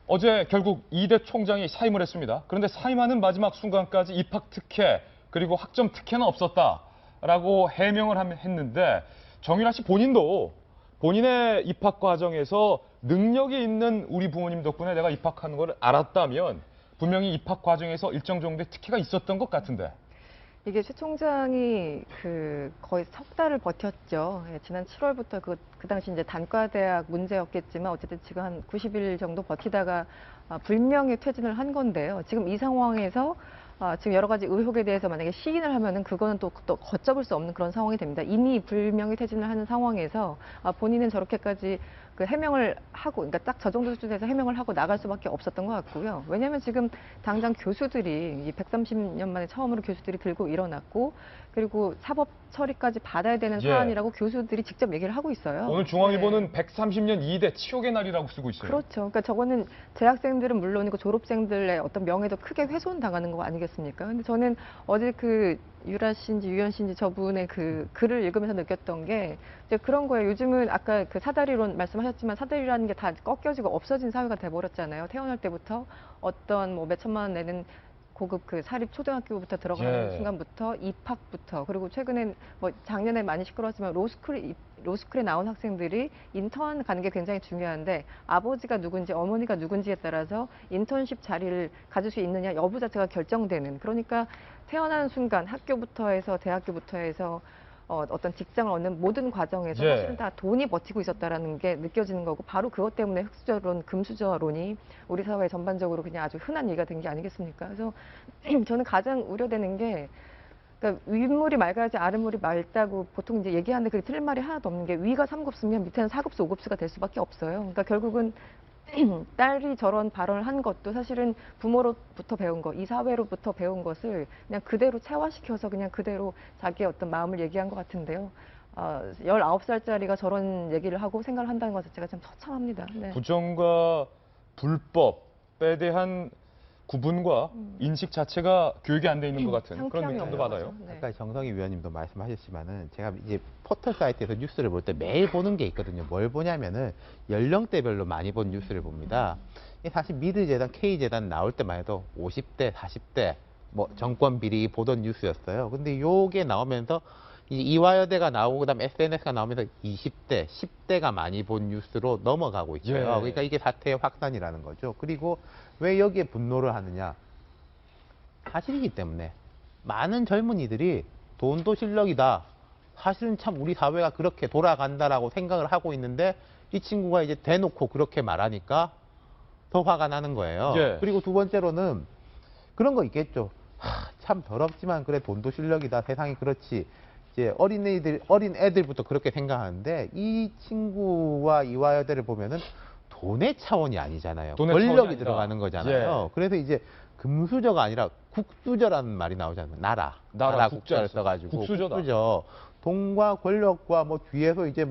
어제 결국 이대 총장이 사임을 했습니다. 그런데 사임하는 마지막 순간까지 입학 특혜 그리고 학점 특혜는 없었다라고 해명을 했는데 정유라 씨 본인도 본인의 입학 과정에서 능력이 있는 우리 부모님 덕분에 내가 입학하는 걸 알았다면 분명히 입학 과정에서 일정 정도의 특혜가 있었던 것 같은데. 이게 최 총장이 거의 석 달을 버텼죠. 예, 지난 7월부터 그 당시 이제 단과대학 문제였겠지만 어쨌든 지금 한 90일 정도 버티다가 불명예 퇴진을 한 건데요. 지금 이 상황에서 지금 여러 가지 의혹에 대해서 만약에 시인을 하면은 그거는 또 걷잡을 수 없는 그런 상황이 됩니다. 이미 불명예 퇴진을 하는 상황에서 본인은 저렇게까지 그 해명을 하고, 그러니까 딱 저 정도 수준에서 해명을 하고 나갈 수밖에 없었던 것 같고요. 왜냐하면 지금 당장 교수들이 이 130년 만에 처음으로 교수들이 들고 일어났고, 그리고 사법 처리까지 받아야 되는 예. 사안이라고 교수들이 직접 얘기를 하고 있어요. 오늘 중앙일보는 130년 2대 치욕의 날이라고 쓰고 있어요. 그렇죠. 그러니까 저거는 재학생들은 물론이고 졸업생들의 어떤 명예도 크게 훼손당하는 거 아니겠습니까? 근데 저는 어제 유라 씨인지 유연 씨인지 저분의 글을 읽으면서 느꼈던 게 이제 그런 거예요. 요즘은 아까 사다리론 말씀하셨지만 사다리라는 게 다 꺾여지고 없어진 사회가 돼버렸잖아요. 태어날 때부터 어떤 몇 천만 원 내는 고급 사립 초등학교부터 들어가는 예. 순간부터 입학부터, 그리고 최근엔 작년에 많이 시끄러웠지만 로스쿨에 나온 학생들이 인턴 가는 게 굉장히 중요한데 아버지가 누군지 어머니가 누군지에 따라서 인턴십 자리를 가질 수 있느냐 여부 자체가 결정되는, 그러니까 태어나는 순간 학교부터 해서 대학교부터 해서 어떤 직장을 얻는 모든 과정에서 예. 사실은 다 돈이 버티고 있었다라는 게 느껴지는 거고, 바로 그것 때문에 흑수저론, 금수저론이 우리 사회 전반적으로 그냥 아주 흔한 얘기가 된 게 아니겠습니까? 그래서 저는 가장 우려되는 게, 그러니까 윗물이 맑아야지 아랫물이 맑다고 보통 이제 얘기하는데 그게 틀린 말이 하나도 없는 게, 위가 3급수면 밑에는 4급수, 5급수가 될 수밖에 없어요. 그러니까 결국은 딸이 저런 발언을 한 것도 사실은 부모로부터 배운 거, 이 사회로부터 배운 것을 그냥 그대로 체화시켜서 그냥 그대로 자기의 어떤 마음을 얘기한 것 같은데요. 19살짜리가 저런 얘기를 하고 생각을 한다는 것 자체가 참 처참합니다. 네. 부정과 불법에 대한 구분과 인식 자체가 교육이 안 돼 있는 것 같은 그런 상피함이 느낌도 없는 받아요. 거죠. 네. 아까 정성희 위원님도 말씀하셨지만은 제가 이제 포털 사이트에서 뉴스를 볼 때 매일 보는 게 있거든요. 뭘 보냐면은 연령대별로 많이 본 뉴스를 봅니다. 사실 미드 재단, K 재단 나올 때만 해도 50대, 40대 정권 비리 보던 뉴스였어요. 근데 요게 나오면서 이제 이화여대가 나오고 그다음에 SNS가 나오면서 20대, 10대가 많이 본 뉴스로 넘어가고 있어요. 예. 그러니까 이게 사태의 확산이라는 거죠. 그리고 왜 여기에 분노를 하느냐? 사실이기 때문에 많은 젊은이들이 돈도 실력이다. 사실은 참 우리 사회가 그렇게 돌아간다라고 생각을 하고 있는데 이 친구가 이제 대놓고 그렇게 말하니까 더 화가 나는 거예요. 예. 그리고 두 번째로는 그런 거 있겠죠. 참 더럽지만 그래 돈도 실력이다. 세상이 그렇지. 이제 어린 애들부터 그렇게 생각하는데 이 친구와 이화여대를 보면은 돈의 차원이 아니잖아요. 돈의 차원이 권력이 아니다. 들어가는 거잖아요. 예. 그래서 이제 금수저가 아니라 국수저라는 말이 나오잖아요. 나라 국자를 써가지고 국수저다. 국수저. 돈과 권력과 뒤에서 이제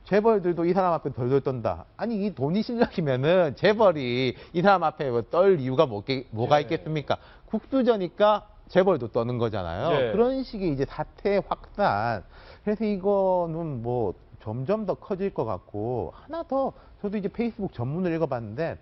재벌들도 이 사람 앞에 덜덜 떤다. 아니 이 돈이 실력이면은 재벌이 이 사람 앞에 떨 이유가 뭐가 예. 있겠습니까? 국수저니까 재벌도 떠는 거잖아요. 예. 그런 식의 이제 사태의 확산. 그래서 이거는 점점 더 커질 것 같고, 하나 더 저도 이제 페이스북 전문을 읽어봤는데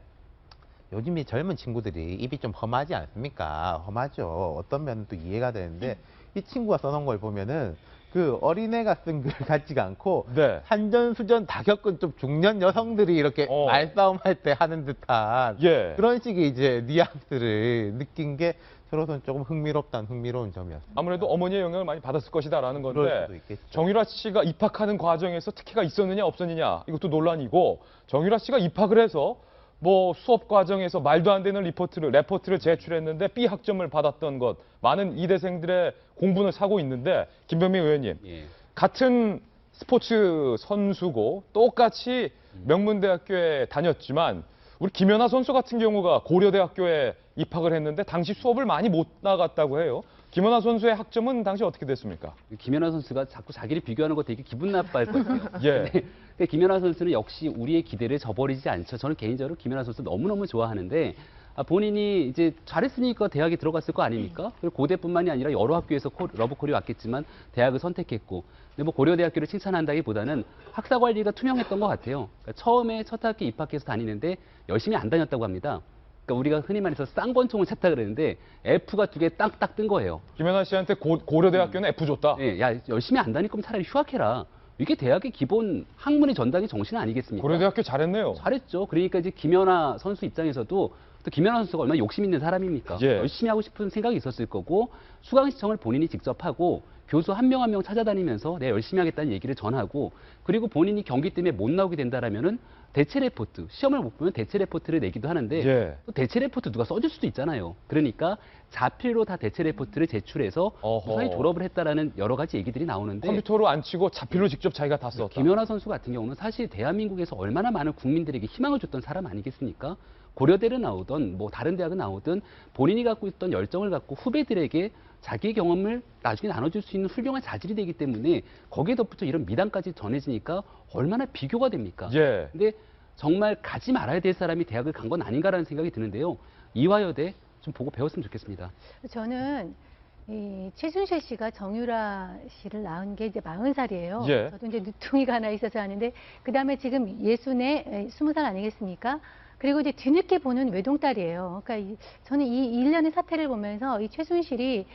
요즘 이 젊은 친구들이 입이 좀 험하지 않습니까? 험하죠. 어떤 면은 또 이해가 되는데 이 친구가 써놓은 걸 보면은 그 어린애가 쓴 글 같지가 않고 네. 산전수전 다 겪은 좀 중년 여성들이 이렇게 말싸움할 때 하는 듯한 예. 그런 식의 이제 뉘앙스를 느낀 게 저로서는 조금 흥미로운 점이었습니다. 아무래도 어머니의 영향을 많이 받았을 것이다라는 그럴 건데 수도 있겠죠. 정유라 씨가 입학하는 과정에서 특혜가 있었느냐 없었느냐 이것도 논란이고, 정유라 씨가 입학을 해서 수업 과정에서 말도 안 되는 레포트를 제출했는데 B 학점을 받았던 것, 많은 이대생들의 공분을 사고 있는데, 김병민 의원님, 예. 같은 스포츠 선수고 똑같이 명문대학교에 다녔지만 우리 김연아 선수 같은 경우가 고려대학교에 입학을 했는데 당시 수업을 많이 못 나갔다고 해요. 김연아 선수의 학점은 당시 어떻게 됐습니까? 김연아 선수가 자꾸 자기를 비교하는 거 되게 기분 나빠할 것 같아요. 예. 근데 김연아 선수는 역시 우리의 기대를 저버리지 않죠. 저는 개인적으로 김연아 선수 너무너무 좋아하는데 본인이 이제 잘했으니까 대학에 들어갔을 거 아닙니까? 그리고 고대뿐만이 아니라 여러 학교에서 러브콜이 왔겠지만 대학을 선택했고 근데 뭐 고려대학교를 칭찬한다기보다는 학사 관리가 투명했던 것 같아요. 그러니까 처음에 첫 학기 입학해서 다니는데 열심히 안 다녔다고 합니다. 그러니까 우리가 흔히 말해서 쌍권총을 쳤다 그랬는데 F가 2개 딱딱 뜬 거예요. 김연아 씨한테 고려대학교는 F 줬다. 네, 야 열심히 안 다닐 거면 차라리 휴학해라. 이게 대학의 기본 학문의 전당의 정신 아니겠습니까? 고려대학교 잘했네요. 잘했죠. 그러니까 이제 김연아 선수 입장에서도 또 김연아 선수가 얼마나 욕심 있는 사람입니까? 예. 열심히 하고 싶은 생각이 있었을 거고 수강 신청을 본인이 직접 하고 교수 한 명 한 명 찾아다니면서 내가 열심히 하겠다는 얘기를 전하고 그리고 본인이 경기 때문에 못 나오게 된다라면은 대체 레포트, 시험을 못 보면 대체 레포트를 내기도 하는데 예. 또 대체 레포트 누가 써줄 수도 있잖아요. 그러니까 자필로 다 대체 레포트를 제출해서 어허. 무사히 졸업을 했다라는 여러 가지 얘기들이 나오는데 컴퓨터로 안 치고 자필로 직접 자기가 다 썼다. 김연아 선수 같은 경우는 사실 대한민국에서 얼마나 많은 국민들에게 희망을 줬던 사람 아니겠습니까? 고려대를 나오던 뭐 다른 대학을 나오든 본인이 갖고 있던 열정을 갖고 후배들에게 자기의 경험을 나중에 나눠줄 수 있는 훌륭한 자질이 되기 때문에 거기에 덧붙여 이런 미담까지 전해지니까 얼마나 비교가 됩니까? 예. 근데 정말 가지 말아야 될 사람이 대학을 간 건 아닌가라는 생각이 드는데요. 이화여대 좀 보고 배웠으면 좋겠습니다. 저는 이 최순실 씨가 정유라 씨를 낳은 게 이제 40살이에요. 예. 저도 이제 누퉁이가 하나 있어서 아는데 그다음에 지금 20살 아니겠습니까? 그리고 이제 뒤늦게 보는 외동딸이에요. 그러니까 저는 이 일련의 사태를 보면서 이 최순실이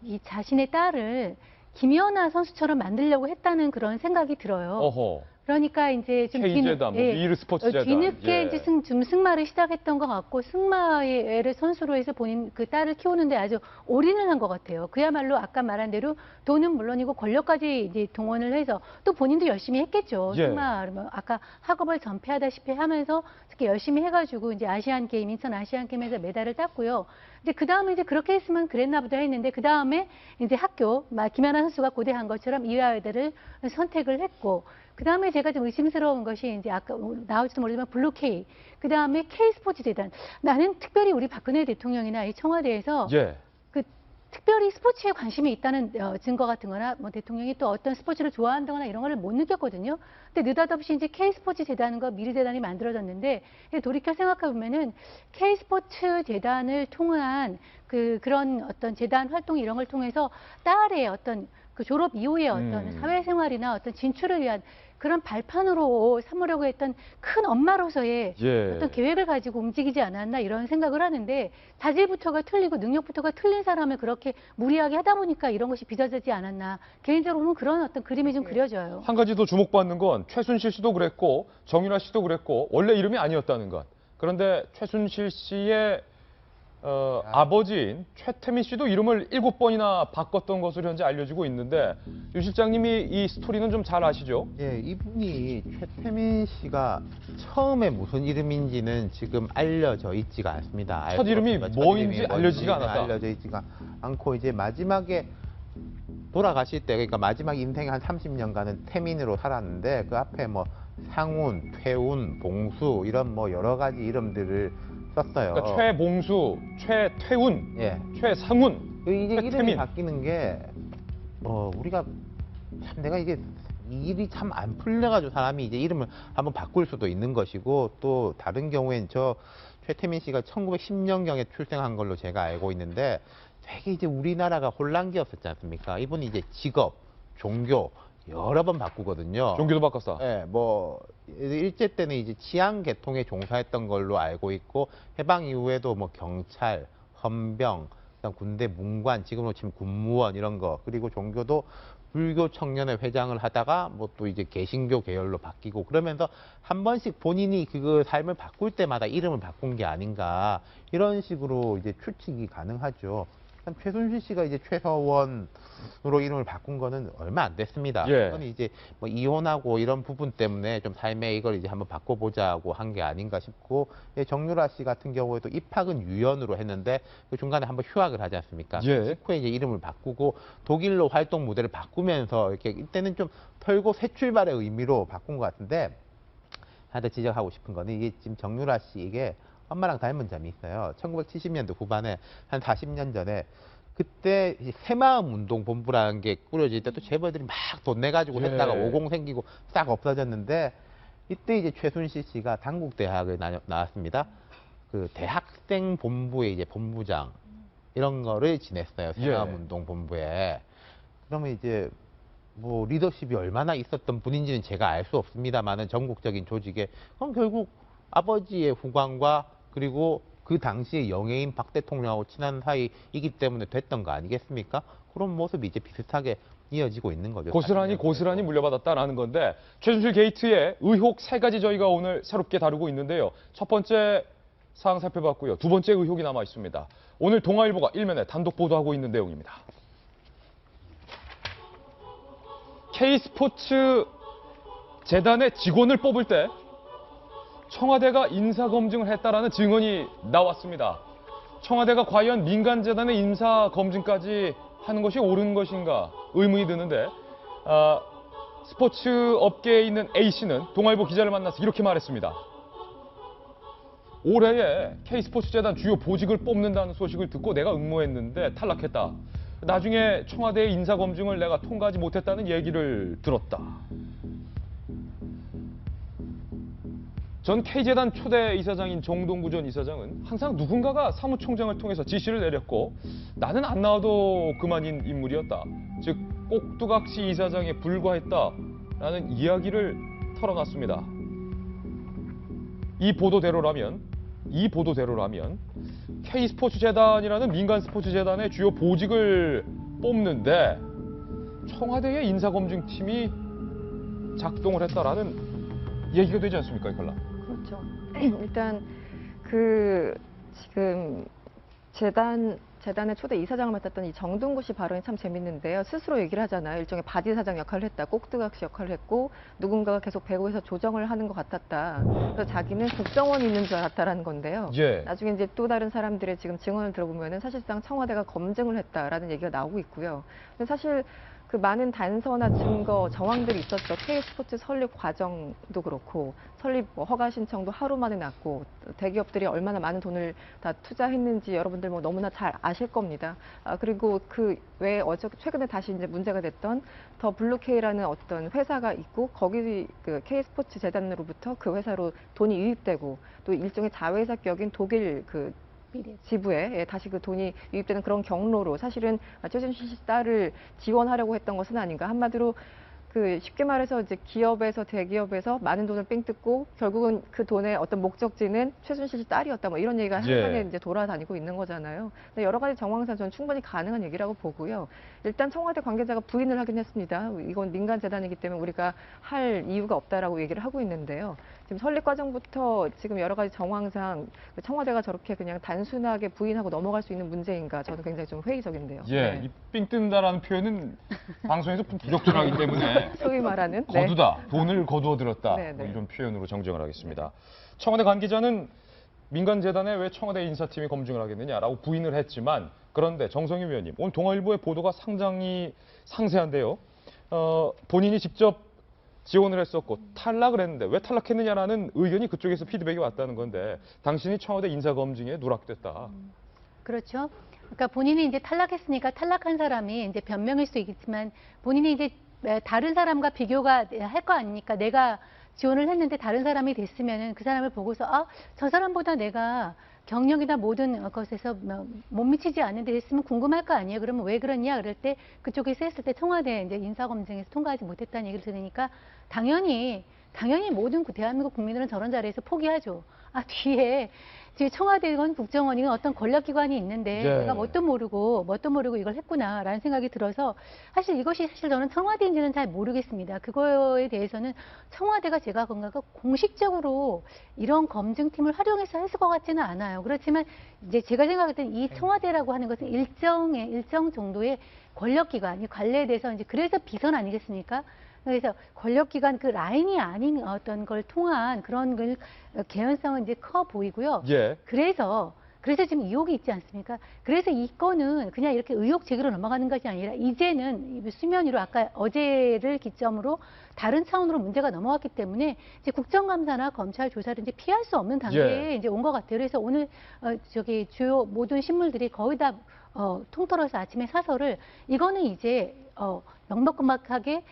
이 자신의 딸을 김연아 선수처럼 만들려고 했다는 그런 생각이 들어요. 어허. 그러니까 이제 좀 K재단, 뭐 미르 스포츠 재단. 뒤늦게 예. 이제 좀 승마를 시작했던 것 같고 승마를 선수로 해서 본인 그 딸을 키우는데 아주 올인을 한 것 같아요. 그야말로 아까 말한 대로 돈은 물론이고 권력까지 이제 동원을 해서 또 본인도 열심히 했겠죠. 예. 승마 아까 학업을 전폐하다시피 하면서 특히 열심히 해가지고 이제 아시안 게임 인천 아시안 게임에서 메달을 땄고요. 이제 그 다음에 이제 그렇게 했으면 그랬나 보다 했는데 그 다음에 이제 학교 김연아 선수가 고대한 것처럼 이화여대를 선택을 했고. 그 다음에 제가 좀 의심스러운 것이 이제 아까 나올지도 모르지만 블루K, 그 다음에 K스포츠재단. 나는 특별히 우리 박근혜 대통령이나 이 청와대에서 예. 특별히 스포츠에 관심이 있다는 증거 같은 거나 뭐 대통령이 또 어떤 스포츠를 좋아한다거나 이런 거를 못 느꼈거든요. 근데 느닷없이 이제 K스포츠재단과 미르재단이 만들어졌는데 돌이켜 생각해 보면은 K스포츠재단을 통한 그런 어떤 재단 활동 이런 걸 통해서 딸의 어떤 그 졸업 이후의 어떤 사회생활이나 어떤 진출을 위한 그런 발판으로 삼으려고 했던 큰 엄마로서의 예. 어떤 계획을 가지고 움직이지 않았나 이런 생각을 하는데 자질부터가 틀리고 능력부터가 틀린 사람을 그렇게 무리하게 하다 보니까 이런 것이 빚어지지 않았나 개인적으로는 그런 어떤 그림이 좀 그려져요. 한 가지 더 주목받는 건 최순실 씨도 그랬고 정유라 씨도 그랬고 원래 이름이 아니었다는 것. 그런데 최순실 씨의 아버지인 최태민 씨도 이름을 7번이나 바꿨던 것으로 현재 알려지고 있는데 유 실장님이 이 스토리는 좀 잘 아시죠? 예, 이분이 최태민 씨가 처음에 무슨 이름인지는 지금 알려져 있지가 않습니다. 첫 이름이 뭐인지 알려지지가 않았다. 알려져 있지가 않고 이제 마지막에 돌아가실 때 그러니까 마지막 인생의 한 30년간은 태민으로 살았는데 그 앞에 뭐 상훈, 퇴운, 봉수 이런 뭐 여러 가지 이름들을 썼어요. 그러니까 최봉수, 최태훈, 예. 최상훈, 이제 이름이 최태민. 바뀌는 게 우리가 참 내가 이게 이 일이 참 안 풀려가지고 사람이 이제 이름을 한번 바꿀 수도 있는 것이고 또 다른 경우엔 저 최태민 씨가 1910년경에 출생한 걸로 제가 알고 있는데 되게 이제 우리나라가 혼란기였었지 않습니까? 이분이 이제 직업, 종교 여러 번 바꾸거든요. 종교도 바꿨어. 네, 뭐 일제 때는 이제 치안 계통에 종사했던 걸로 알고 있고 해방 이후에도 뭐 경찰, 헌병, 그다음 군대 문관, 지금은 지금 군무원 이런 거 그리고 종교도 불교 청년회 회장을 하다가 뭐 또 이제 개신교 계열로 바뀌고 그러면서 한 번씩 본인이 그 삶을 바꿀 때마다 이름을 바꾼 게 아닌가 이런 식으로 이제 추측이 가능하죠. 최순실 씨가 이제 최서원으로 이름을 바꾼 거는 얼마 안 됐습니다. 예. 그건 이제 뭐 이혼하고 이런 부분 때문에 좀 삶에 이걸 이제 한번 바꿔보자고 한 게 아닌가 싶고 정유라 씨 같은 경우에도 입학은 유연으로 했는데 그 중간에 한번 휴학을 하지 않습니까? 예. 직후에 이제 이름을 바꾸고 독일로 활동 무대를 바꾸면서 이렇게 이때는 좀 털고 새 출발의 의미로 바꾼 것 같은데 한테 지적하고 싶은 거는 이게 지금 정유라 씨 이게 엄마랑 닮은 점이 있어요. 1970년대 후반에 한 40년 전에 그때 새마음운동본부라는 게 꾸려질 때 또 재벌들이 막 돈 내가지고 했다가 예. 오공 생기고 싹 없어졌는데 이때 이제 최순실 씨가 당국대학을 나왔습니다. 그 대학생 본부의 이제 본부장 이런 거를 지냈어요. 새마음운동본부에. 그러면 이제 뭐 리더십이 얼마나 있었던 분인지는 제가 알 수 없습니다만은 전국적인 조직에 그럼 결국 아버지의 후광과 그리고 그 당시에 영예인 박 대통령하고 친한 사이이기 때문에 됐던 거 아니겠습니까? 그런 모습이 이제 비슷하게 이어지고 있는 거죠. 고스란히 물려받았다라는 건데 최순실 게이트의 의혹 3가지 저희가 오늘 새롭게 다루고 있는데요. 첫 번째 사항 살펴봤고요. 두 번째 의혹이 남아 있습니다. 오늘 동아일보가 일면에 단독 보도하고 있는 내용입니다. K스포츠 재단의 직원을 뽑을 때 청와대가 인사검증을 했다라는 증언이 나왔습니다. 청와대가 과연 민간재단의 인사검증까지 하는 것이 옳은 것인가 의문이 드는데 스포츠 업계에 있는 A씨는 동아일보 기자를 만나서 이렇게 말했습니다. 올해에 K스포츠재단 주요 보직을 뽑는다는 소식을 듣고 내가 응모했는데 탈락했다. 나중에 청와대의 인사검증을 내가 통과하지 못했다는 얘기를 들었다. 전 K재단 초대 이사장인 정동구 전 이사장은 항상 누군가가 사무총장을 통해서 지시를 내렸고 나는 안 나와도 그만인 인물이었다. 즉 꼭두각시 이사장에 불과했다라는 이야기를 털어놨습니다. 이 보도대로라면 K스포츠재단이라는 민간 스포츠재단의 주요 보직을 뽑는데 청와대의 인사검증팀이 작동을 했다라는 얘기가 되지 않습니까, 이칼라? 그렇죠. 일단 지금 재단의 초대 이사장을 맡았던 이 정동구 씨 발언이 참 재밌는데요. 스스로 얘기를 하잖아요. 일종의 바디 사장 역할을 했다. 꼭두각시 역할을 했고 누군가가 계속 배후에서 조정을 하는 것 같았다. 그래서 자기는 국정원이 있는 줄 알았다라는 건데요. 예. 나중에 이제 또 다른 사람들의 지금 증언을 들어보면은 사실상 청와대가 검증을 했다라는 얘기가 나오고 있고요. 근데 사실 그 많은 단서나 증거, 정황들이 있었죠. K스포츠 설립 과정도 그렇고 설립 허가 신청도 하루 만에 났고 대기업들이 얼마나 많은 돈을 다 투자했는지 여러분들 뭐 너무나 잘 아실 겁니다. 그리고 그 외에 최근에 다시 이제 문제가 됐던 더 블루K라는 어떤 회사가 있고 거기 그 K스포츠 재단으로부터 그 회사로 돈이 유입되고 또 일종의 자회사격인 독일 그 지부에 다시 그 돈이 유입되는 그런 경로로 사실은 최순실 씨 딸을 지원하려고 했던 것은 아닌가. 한마디로 그 쉽게 말해서 이제 기업에서 대기업에서 많은 돈을 삥 뜯고 결국은 그 돈의 어떤 목적지는 최순실 씨 딸이었다. 뭐 이런 얘기가 세상에 이제 돌아다니고 있는 거잖아요. 근데 여러 가지 정황상 저는 충분히 가능한 얘기라고 보고요. 일단 청와대 관계자가 부인을 하긴 했습니다. 이건 민간 재단이기 때문에 우리가 할 이유가 없다라고 얘기를 하고 있는데요. 지금 설립 과정부터 지금 여러 가지 정황상 청와대가 저렇게 그냥 단순하게 부인하고 넘어갈 수 있는 문제인가 저는 굉장히 좀 회의적인데요. 예, 네. 이 삥 뜬다라는 표현은 방송에서 부적절하기 때문에 소위 말하는 거두다, 돈을 거두어 들었다 네, 뭐 네. 이런 표현으로 정정을 하겠습니다. 청와대 관계자는 민간재단에 왜 청와대 인사팀이 검증을 하겠느냐라고 부인을 했지만 그런데 정성윤 위원님, 오늘 동아일보의 보도가 상당히 상세한데요. 본인이 직접 지원을 했었고 탈락을 했는데 왜 탈락했느냐라는 의견이 그쪽에서 피드백이 왔다는 건데 당신이 청와대 인사검증에 누락됐다. 그렇죠. 그러니까 본인이 이제 탈락했으니까 탈락한 사람이 이제 변명일 수 있겠지만 본인이 이제 다른 사람과 비교가 할 거 아닙니까? 내가 지원을 했는데 다른 사람이 됐으면은 그 사람을 보고서 저 사람보다 내가 경력이나 모든 것에서 못 미치지 않는데 됐으면 궁금할 거 아니에요. 그러면 왜 그러냐? 그럴 때 그쪽에서 했을 때 청와대 이제 인사검증에서 통과하지 못했다는 얘기를 들으니까 당연히 모든 대한민국 국민들은 저런 자리에서 포기하죠. 뒤에 청와대건 국정원이건 어떤 권력기관이 있는데 네. 내가 뭣도 모르고 이걸 했구나라는 생각이 들어서 사실 저는 청와대인지는 잘 모르겠습니다. 그거에 대해서는 청와대가 제가 공식적으로 이런 검증팀을 활용해서 했을 것 같지는 않아요. 그렇지만 이제 제가 생각할 때는 이 청와대라고 하는 것은 일정 정도의 권력기관, 관례에 대해서 이제 그래서 비선 아니겠습니까? 그래서 권력기관 그 라인이 아닌 어떤 걸 통한 그런 걸 개연성은 이제 커 보이고요. 예. 그래서 그래서 지금 의혹이 있지 않습니까? 그래서 이 건은 그냥 이렇게 의혹 제기로 넘어가는 것이 아니라 이제는 수면 위로 아까 어제를 기점으로 다른 차원으로 문제가 넘어갔기 때문에 이제 국정감사나 검찰 조사를 이제 피할 수 없는 단계에 이제 온 것 같아요. 그래서 오늘 주요 모든 신문들이 거의 다 통틀어서 아침에 사설을 이거는 이제 명명백백하게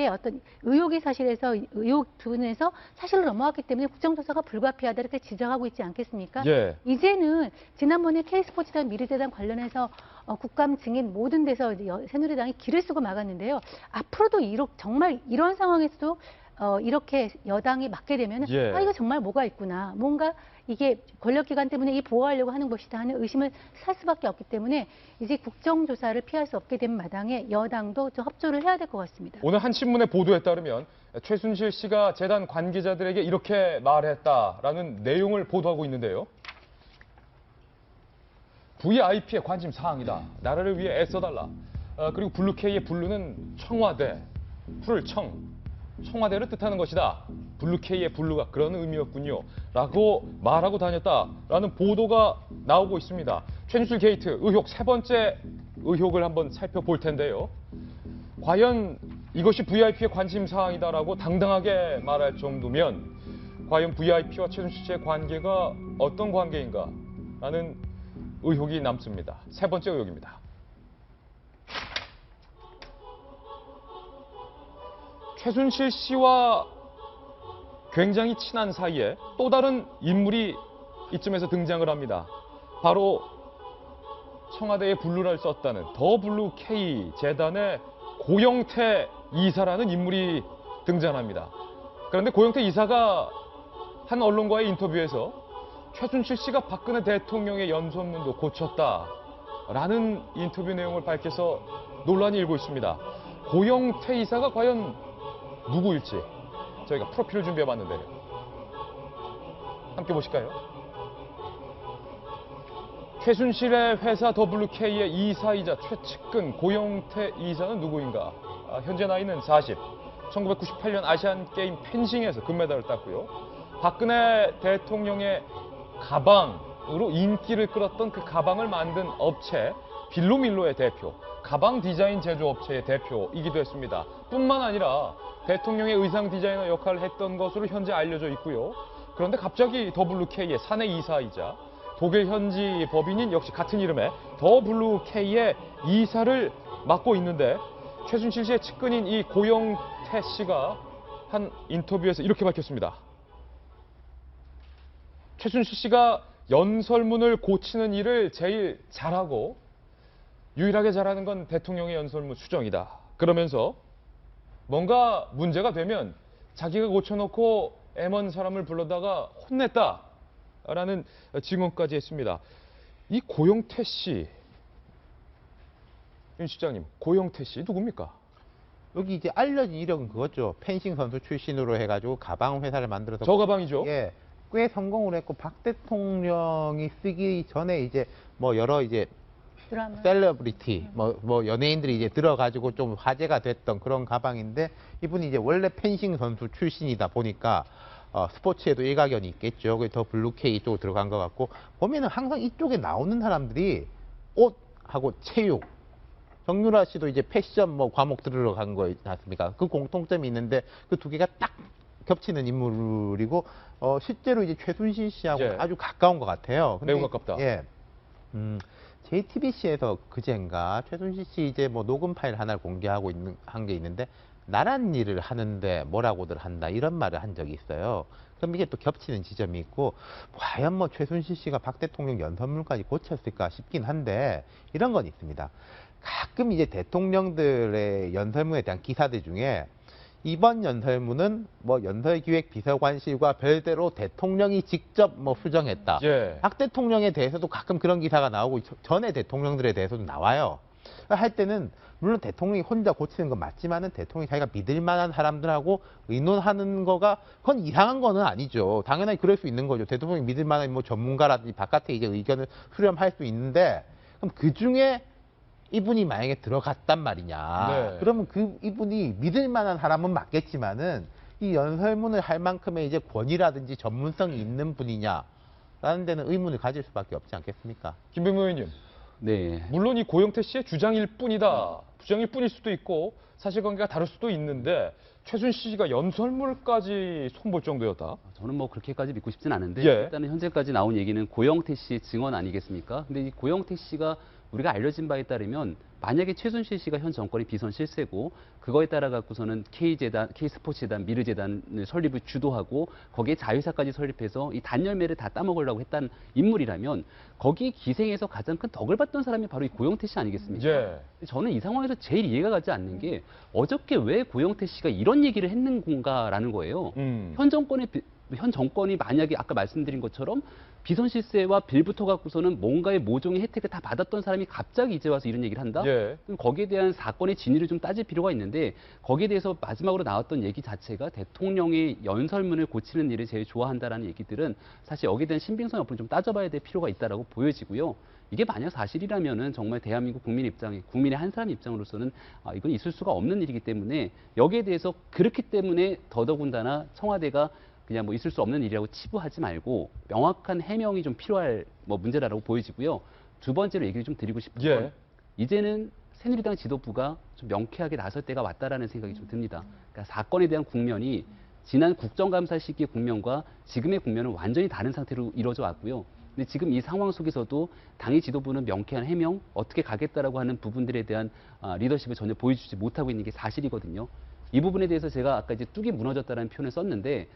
어떤 의혹의 사실에서 의혹 부분에서 사실로 넘어왔기 때문에 국정조사가 불가피하다 이렇게 지적하고 있지 않겠습니까? 예. 이제는 지난번에 K스포츠단 미르재단 관련해서 국감 증인 모든 데서 이제 새누리당이 길을 쓰고 막았는데요. 앞으로도 정말 이런 상황에서도 이렇게 여당이 맡게 되면 아 이거 정말 뭐가 있구나. 뭔가 이게 권력기관 때문에 이 보호하려고 하는 것이다 하는 의심을 살 수밖에 없기 때문에 이제 국정조사를 피할 수 없게 된 마당에 여당도 좀 협조를 해야 될 것 같습니다. 오늘 한 신문의 보도에 따르면 최순실 씨가 재단 관계자들에게 이렇게 말했다라는 내용을 보도하고 있는데요. VIP의 관심 사항이다. 나라를 위해 애써달라. 그리고 블루K의 블루는 청와대, 풀을 청와대를 뜻하는 것이다. 블루K의 블루가 그런 의미였군요. 라고 말하고 다녔다라는 보도가 나오고 있습니다. 최순실 게이트 의혹 세 번째 의혹을 한번 살펴볼 텐데요. 과연 이것이 VIP의 관심 사항이다라고 당당하게 말할 정도면 과연 VIP와 최순실 씨의 관계가 어떤 관계인가 라는 의혹이 남습니다. 세 번째 의혹입니다. 최순실 씨와 굉장히 친한 사이에 또 다른 인물이 이쯤에서 등장을 합니다. 바로 청와대의 블루를 썼다는 더 블루 K 재단의 고영태 이사라는 인물이 등장합니다. 그런데 고영태 이사가 한 언론과의 인터뷰에서 최순실 씨가 박근혜 대통령의 연설문도 고쳤다라는 인터뷰 내용을 밝혀서 논란이 일고 있습니다. 고영태 이사가 과연 누구일지 저희가 프로필을 준비해봤는데요. 함께 보실까요? 최순실의 회사 WK의 이사이자 최측근 고영태 이사는 누구인가? 현재 나이는 40. 1998년 아시안게임 펜싱에서 금메달을 땄고요. 박근혜 대통령의 가방으로 인기를 끌었던 그 가방을 만든 업체 빌로밀로의 대표, 가방 디자인 제조업체의 대표이기도 했습니다. 뿐만 아니라 대통령의 의상 디자이너 역할을 했던 것으로 현재 알려져 있고요. 그런데 갑자기 WK의 사내 이사이자 독일 현지 법인인 역시 같은 이름의 WK의 이사를 맡고 있는데 최순실 씨의 측근인 이 고영태 씨가 한 인터뷰에서 이렇게 밝혔습니다. 최순실 씨가 연설문을 고치는 일을 제일 잘하고 유일하게 잘하는 건 대통령의 연설문 수정이다. 그러면서 뭔가 문제가 되면 자기가 고쳐놓고 M1 사람을 불러다가 혼냈다라는 증언까지 했습니다. 이 고영태 씨, 윤 실장님, 고영태 씨 누굽니까? 여기 이제 알려진 이력은 그거죠. 펜싱 선수 출신으로 해가지고 가방 회사를 만들어서 저 가방이죠. 예, 꽤 성공을 했고 박 대통령이 쓰기 전에 이제 뭐 여러 이제 드라마. 셀러브리티 뭐 연예인들이 이제 들어가지고 좀 화제가 됐던 그런 가방인데 이분이 이제 원래 펜싱 선수 출신이다 보니까 스포츠에도 일가견이 있겠죠. 그래서 더 블루케이 쪽으로 들어간 것 같고 보면은 항상 이쪽에 나오는 사람들이 옷하고 체육 정유라 씨도 이제 패션 뭐 과목 들어간 거 있지 않습니까? 그 공통점이 있는데 그 두 개가 딱 겹치는 인물이고 실제로 이제 최순실 씨하고 예. 아주 가까운 것 같아요. 근데, 매우 가깝다. 예. JTBC에서 그젠가 최순실 씨 이제 뭐 녹음 파일 하나를 공개하고 한 게 있는데 나란 일을 하는데 뭐라고들 한다 이런 말을 한 적이 있어요. 그럼 이게 또 겹치는 지점이 있고 과연 뭐 최순실 씨가 박 대통령 연설문까지 고쳤을까 싶긴 한데 이런 건 있습니다. 가끔 이제 대통령들의 연설문에 대한 기사들 중에 이번 연설문은 뭐 연설기획비서관실과 별개로 대통령이 직접 뭐 수정했다. 예. 박 대통령에 대해서도 가끔 그런 기사가 나오고 전에 대통령들에 대해서도 나와요. 할 때는 물론 대통령이 혼자 고치는 건 맞지만은 대통령이 자기가 믿을 만한 사람들하고 의논하는 거가 그건 이상한 거는 아니죠. 당연히 그럴 수 있는 거죠. 대통령이 믿을 만한 뭐 전문가라든지 바깥에 이제 의견을 수렴할 수 있는데 그럼 그 중에 이분이 만약에 들어갔단 말이냐. 네. 그러면 이분이 믿을 만한 사람은 맞겠지만은 이 연설문을 할 만큼의 이제 권위라든지 전문성이 있는 분이냐라고 라는 데는 의문을 가질 수밖에 없지 않겠습니까? 김병민 의원님, 네. 물론 이 고영태 씨의 주장일 뿐이다. 주장일 뿐일 수도 있고 사실관계가 다를 수도 있는데 최순실 씨가 연설물까지 손볼 정도였다. 저는 뭐 그렇게까지 믿고 싶진 않은데 예. 일단은 현재까지 나온 얘기는 고영태 씨의 증언 아니겠습니까? 근데 이 고영태 씨가 우리가 알려진 바에 따르면 만약에 최순실 씨가 현 정권의 비선 실세고 그거에 따라 갖고서는 K재단, K스포츠재단, 미르재단을 설립을 주도하고 거기에 자회사까지 설립해서 이 단열매를 다 따먹으려고 했다는 인물이라면 거기에 기생해서 가장 큰 덕을 봤던 사람이 바로 이 고영태 씨 아니겠습니까? 예. 저는 이 상황에서 제일 이해가 가지 않는 게 어저께 왜 고영태 씨가 이런 얘기를 했는 건가라는 거예요. 현 정권이 만약에 아까 말씀드린 것처럼 비선 실세와 빌부터 갖고서는 뭔가의 모종의 혜택을 다 받았던 사람이 갑자기 이제 와서 이런 얘기를 한다? 예. 그럼 거기에 대한 사건의 진위를 좀 따질 필요가 있는데 거기에 대해서 마지막으로 나왔던 얘기 자체가 대통령의 연설문을 고치는 일을 제일 좋아한다라는 얘기들은 사실 여기에 대한 신빙성 여부를 좀 따져봐야 될 필요가 있다라고 보여지고요. 이게 만약 사실이라면은 정말 대한민국 국민 입장에 국민의 한 사람 입장으로서는 이건 있을 수가 없는 일이기 때문에 여기에 대해서 그렇기 때문에 더더군다나 청와대가 그냥 뭐 있을 수 없는 일이라고 치부하지 말고 명확한 해명이 좀 필요할 뭐 문제라고 보여지고요. 두 번째로 얘기를 좀 드리고 싶은 건 이제는 새누리당 지도부가 좀 명쾌하게 나설 때가 왔다라는 생각이 좀 듭니다. 그러니까 사건에 대한 국면이 지난 국정감사 시기의 국면과 지금의 국면은 완전히 다른 상태로 이루어져 왔고요. 근데 지금 이 상황 속에서도 당의 지도부는 명쾌한 해명, 어떻게 가겠다라고 하는 부분들에 대한 리더십을 전혀 보여주지 못하고 있는 게 사실이거든요. 이 부분에 대해서 제가 아까 이제 뚝이 무너졌다는 표현을 썼는데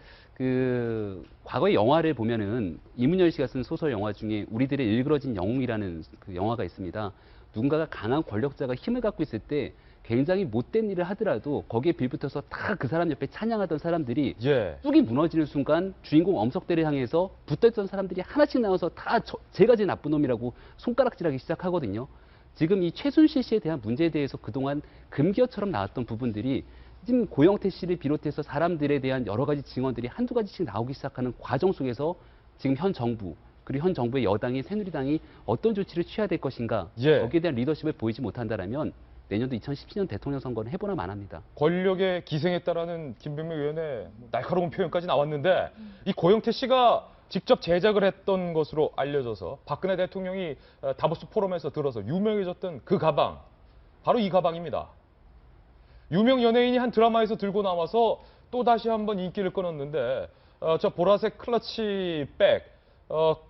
과거의 영화를 보면은 이문열 씨가 쓴 소설 영화 중에 우리들의 일그러진 영웅이라는 그 영화가 있습니다. 누군가가 강한 권력자가 힘을 갖고 있을 때 굉장히 못된 일을 하더라도 거기에 빌붙어서 다 그 사람 옆에 찬양하던 사람들이 뚝이 무너지는 순간 주인공 엄석대를 향해서 붙어있던 사람들이 하나씩 나와서 다 제가 제일 나쁜 놈이라고 손가락질하기 시작하거든요. 지금 이 최순실 씨에 대한 문제에 대해서 그동안 금기어처럼 나왔던 부분들이 지금 고영태 씨를 비롯해서 사람들에 대한 여러 가지 증언들이 한두 가지씩 나오기 시작하는 과정 속에서 지금 현 정부 그리고 현 정부의 여당이 새누리당이 어떤 조치를 취해야 될 것인가 여기에 대한 리더십을 보이지 못한다라면 내년도 2017년 대통령 선거는 해보나 마나합니다. 권력에 기생했다라는 김병민 의원의 날카로운 표현까지 나왔는데 이 고영태 씨가 직접 제작을 했던 것으로 알려져서 박근혜 대통령이 다보스 포럼에서 들어서 유명해졌던 그 가방, 바로 이 가방입니다. 유명 연예인이 한 드라마에서 들고 나와서 또다시 한번 인기를 끊었는데 저 보라색 클러치 백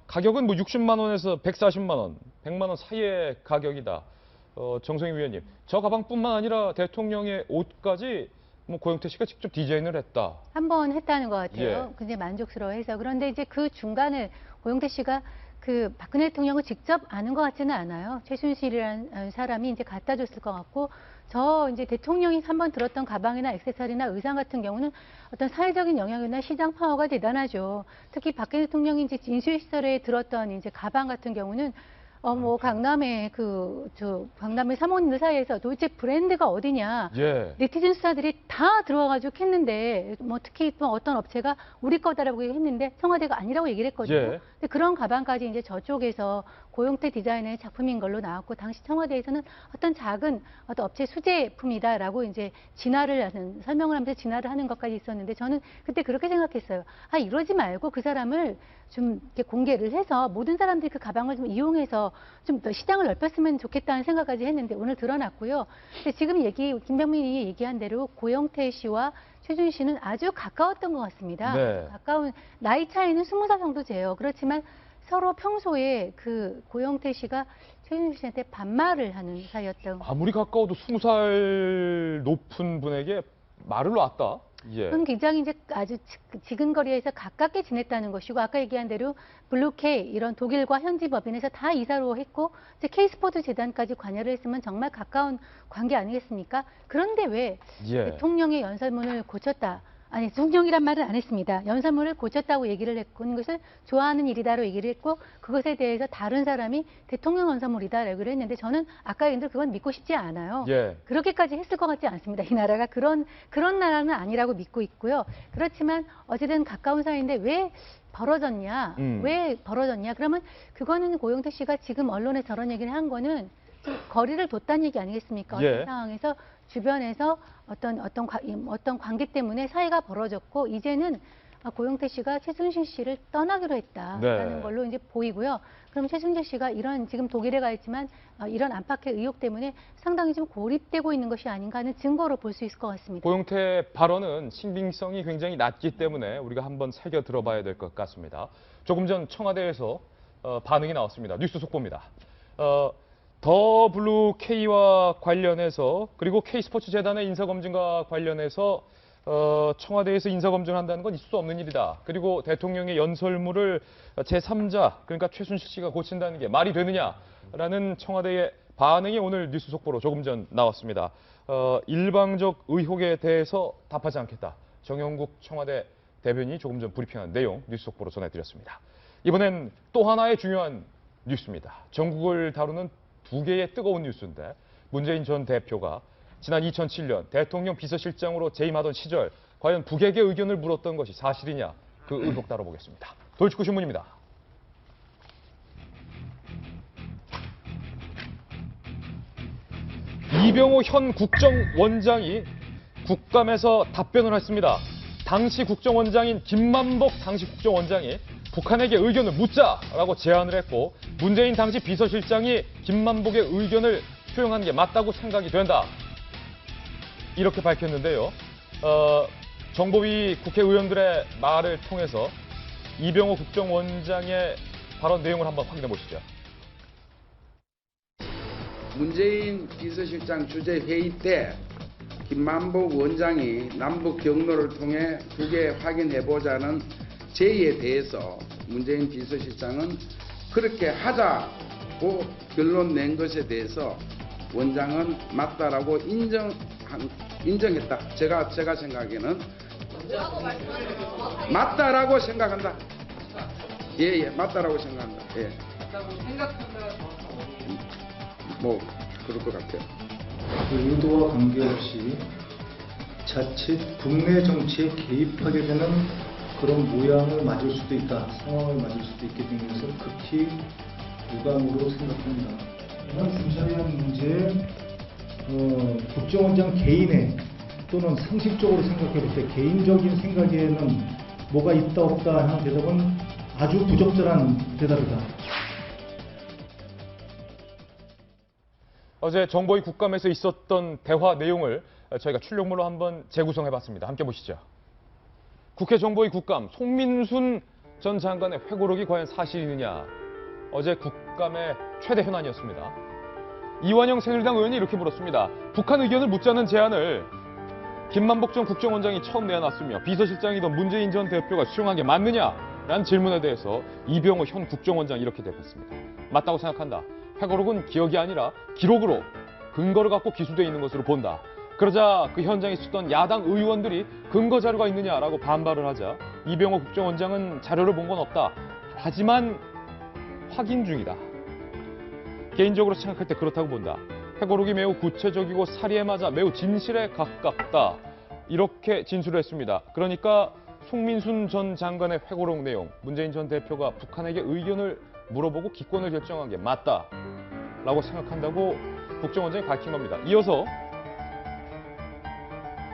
가격은 뭐 60만 원에서 140만 원, 100만 원 사이의 가격이다. 정성희 위원님, 저 가방뿐만 아니라 대통령의 옷까지 뭐 고영태 씨가 직접 디자인을 했다. 한번 했다는 것 같아요. 굉장히 만족스러워해서. 그런데 이제 그 중간에 고영태 씨가 그 박근혜 대통령을 직접 아는 것 같지는 않아요. 최순실이라는 사람이 이제 갖다 줬을 것 같고, 저 이제 대통령이 한번 들었던 가방이나 액세서리나 의상 같은 경우는 어떤 사회적인 영향이나 시장 파워가 대단하죠. 특히 박근혜 대통령이 이제 인수위 시절에 들었던 이제 가방 같은 경우는 뭐 강남의 강남의 사모님들 사이에서 도대체 브랜드가 어디냐. 네티즌 스타들이 다 들어와가지고 했는데, 뭐 특히 또 어떤 업체가 우리 거다라고 했는데 청와대가 아니라고 얘기를 했거든요. 근데 그런 가방까지 이제 저쪽에서 고영태 디자인의 작품인 걸로 나왔고, 당시 청와대에서는 어떤 작은 어떤 업체 수제품이다라고 이제 진화를 하는, 설명을 하면서 진화를 하는 것까지 있었는데, 저는 그때 그렇게 생각했어요. 이러지 말고 그 사람을 좀 이렇게 공개를 해서 모든 사람들이 그 가방을 좀 이용해서 좀 더 시장을 넓혔으면 좋겠다는 생각까지 했는데 오늘 드러났고요. 근데 지금 김병민이 얘기한 대로 고영태 씨와 최순실 씨는 아주 가까웠던 것 같습니다. 가까운, 나이 차이는 20살 정도 돼요. 그렇지만 서로 평소에 그 고영태 씨가 최순실 씨한테 반말을 하는 사이였던. 아무리 가까워도 20살 높은 분에게 말을 놨다. 그건 굉장히 이제 아주 지근거리에서 가깝게 지냈다는 것이고, 아까 얘기한 대로 블루케이 이런 독일과 현지 법인에서 다 이사로 했고, 이제 K스포츠 재단까지 관여를 했으면 정말 가까운 관계 아니겠습니까? 그런데 왜 대통령의 연설문을 고쳤다? 아니, 대통령이란 말은 안 했습니다. 연설문을 고쳤다고 얘기를 했고, 그것을 좋아하는 일이다라고 얘기를 했고, 그것에 대해서 다른 사람이 대통령 연설문이다라고 얘기를 했는데, 저는 아까 얘기한 대로 그건 믿고 싶지 않아요. 그렇게까지 했을 것 같지 않습니다. 이 나라가 그런 나라는 아니라고 믿고 있고요. 그렇지만 어쨌든 가까운 사이인데 왜 벌어졌냐? 왜 벌어졌냐? 그러면 그거는 고영태 씨가 지금 언론에 저런 얘기를 한 거는 좀 거리를 뒀다는 얘기 아니겠습니까? 어떤 상황에서 주변에서 어떤 관계 때문에 사이가 벌어졌고, 이제는 고영태 씨가 최순실 씨를 떠나기로 했다라는 네. 걸로 이제 보이고요. 그럼 최순실 씨가 이런 지금 독일에 가 있지만 이런 안팎의 의혹 때문에 상당히 좀 고립되고 있는 것이 아닌가 하는 증거로 볼 수 있을 것 같습니다. 고영태 발언은 신빙성이 굉장히 낮기 때문에 우리가 한번 새겨 들어봐야 될 것 같습니다. 조금 전 청와대에서 반응이 나왔습니다. 뉴스 속보입니다. 더블루K와 관련해서 그리고 K스포츠재단의 인사검증과 관련해서 청와대에서 인사검증한다는 건 있을 수 없는 일이다. 그리고 대통령의 연설문을 제3자, 그러니까 최순실 씨가 고친다는 게 말이 되느냐라는 청와대의 반응이 오늘 뉴스 속보로 조금 전 나왔습니다. 일방적 의혹에 대해서 답하지 않겠다. 정영국 청와대 대변인이 조금 전 브리핑한 내용 뉴스 속보로 전해드렸습니다. 이번엔 또 하나의 중요한 뉴스입니다. 전국을 다루는 두 개의 뜨거운 뉴스인데 문재인 전 대표가 지난 2007년 대통령 비서실장으로 재임하던 시절 과연 북에게 의견을 물었던 것이 사실이냐 그 의혹 다뤄보겠습니다. 돌직구 신문입니다. 이병호 현 국정원장이 국감에서 답변을 했습니다. 당시 국정원장인 김만복 당시 국정원장이 북한에게 의견을 묻자라고 제안을 했고 문재인 당시 비서실장이 김만복의 의견을 수용하는 게 맞다고 생각이 된다. 이렇게 밝혔는데요. 정보위 국회의원들의 말을 통해서 이병호 국정원장의 발언 내용을 한번 확인해 보시죠. 문재인 비서실장 주재 회의 때 김만복 원장이 남북 경로를 통해 북에 확인해보자는 제의에 대해서 문재인 비서실장은 그렇게 하자고 결론 낸 것에 대해서 원장은 맞다라고 인정했다. 제가 생각에는 맞다라고 생각한다. 예, 맞다라고 생각한다. 예. 뭐 그럴 것 같아요. 의도와 관계없이 자칫 국내 정치에 개입하게 되는 그런 모양을 맞을 수도 있다. 상황을 맞을 수도 있게 된 것을 극히 유감으로 생각합니다. 이번 김사련 문제 국정원장 개인의 또는 상식적으로 생각해 볼 때 개인적인 생각에는 뭐가 있다 없다 하는 대답은 아주 부적절한 대답이다. 어제 정보위 국감에서 있었던 대화 내용을 저희가 출력물로 한번 재구성해봤습니다. 함께 보시죠. 국회 정보위 국감, 송민순 전 장관의 회고록이 과연 사실이느냐. 어제 국감의 최대 현안이었습니다. 이완영 새누리당 의원이 이렇게 물었습니다. 북한 의견을 묻자는 제안을 김만복 전 국정원장이 처음 내놨으며 비서실장이던 문재인 전 대표가 수용한 게 맞느냐라는 질문에 대해서 이병호 현 국정원장이 이렇게 대답했습니다. 맞다고 생각한다. 회고록은 기억이 아니라 기록으로 근거를 갖고 기술되어 있는 것으로 본다. 그러자 그 현장에 있었던 야당 의원들이 근거 자료가 있느냐라고 반발을 하자 이병호 국정원장은 자료를 본 건 없다. 하지만 확인 중이다. 개인적으로 생각할 때 그렇다고 본다. 회고록이 매우 구체적이고 사리에 맞아 매우 진실에 가깝다. 이렇게 진술을 했습니다. 그러니까 송민순 전 장관의 회고록 내용, 문재인 전 대표가 북한에게 의견을 물어보고 기권을 결정한 게 맞다라고 생각한다고 국정원장이 밝힌 겁니다. 이어서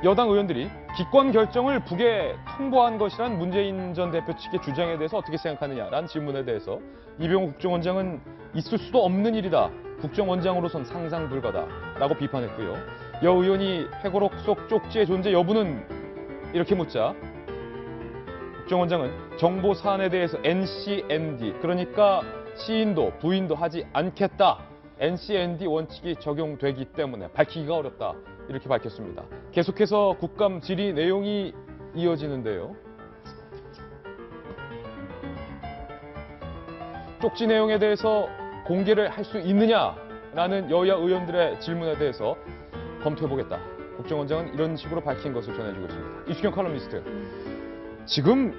여당 의원들이 기권 결정을 북에 통보한 것이란 문재인 전 대표 측의 주장에 대해서 어떻게 생각하느냐라는 질문에 대해서 이병호 국정원장은 있을 수도 없는 일이다. 국정원장으로선 상상 불가다라고 비판했고요. 여 의원이 회고록 속 쪽지의 존재 여부는 이렇게 묻자 국정원장은 정보 사안에 대해서 NCND, 그러니까 시인도 부인도 하지 않겠다. NCND 원칙이 적용되기 때문에 밝히기가 어렵다. 이렇게 밝혔습니다. 계속해서 국감 질의 내용이 이어지는데요. 쪽지 내용에 대해서 공개를 할 수 있느냐라는 여야 의원들의 질문에 대해서 검토해보겠다. 국정원장은 이런 식으로 밝힌 것을 전해주고 있습니다. 이수경 칼럼니스트. 지금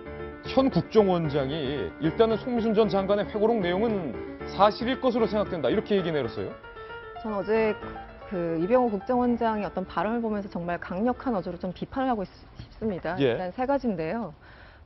현 국정원장이 일단은 송민순 전 장관의 회고록 내용은 사실일 것으로 생각된다. 이렇게 얘기 내렸어요. 저는 어제 그 이병호 국정원장의 어떤 발언을 보면서 정말 강력한 어조로 좀 비판을 하고 싶습니다. 예. 일단 세 가지인데요.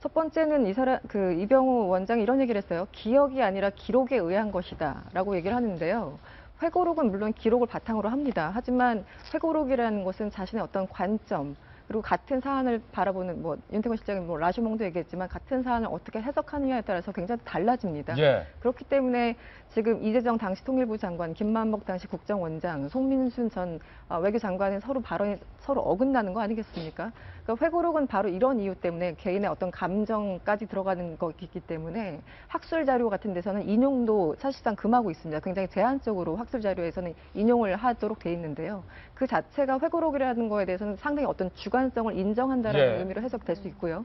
첫 번째는 이병호 원장이 이런 얘기를 했어요. 기억이 아니라 기록에 의한 것이다라고 얘기를 하는데요. 회고록은 물론 기록을 바탕으로 합니다. 하지만 회고록이라는 것은 자신의 어떤 관점, 그리고 같은 사안을 바라보는 뭐 윤태권 실장이 뭐 라시몽도 얘기했지만 같은 사안을 어떻게 해석하느냐에 따라서 굉장히 달라집니다. 예. 그렇기 때문에 지금 이재정 당시 통일부 장관, 김만복 당시 국정원장, 송민순 전 외교장관의 서로 발언이 서로 어긋나는 거 아니겠습니까? 그러니까 회고록은 바로 이런 이유 때문에 개인의 어떤 감정까지 들어가는 것이기 때문에 학술 자료 같은 데서는 인용도 사실상 금하고 있습니다. 굉장히 제한적으로 학술 자료에서는 인용을 하도록 돼 있는데요. 그 자체가 회고록이라는 거에 대해서는 상당히 어떤 주관성을 인정한다는 예. 의미로 해석될 수 있고요.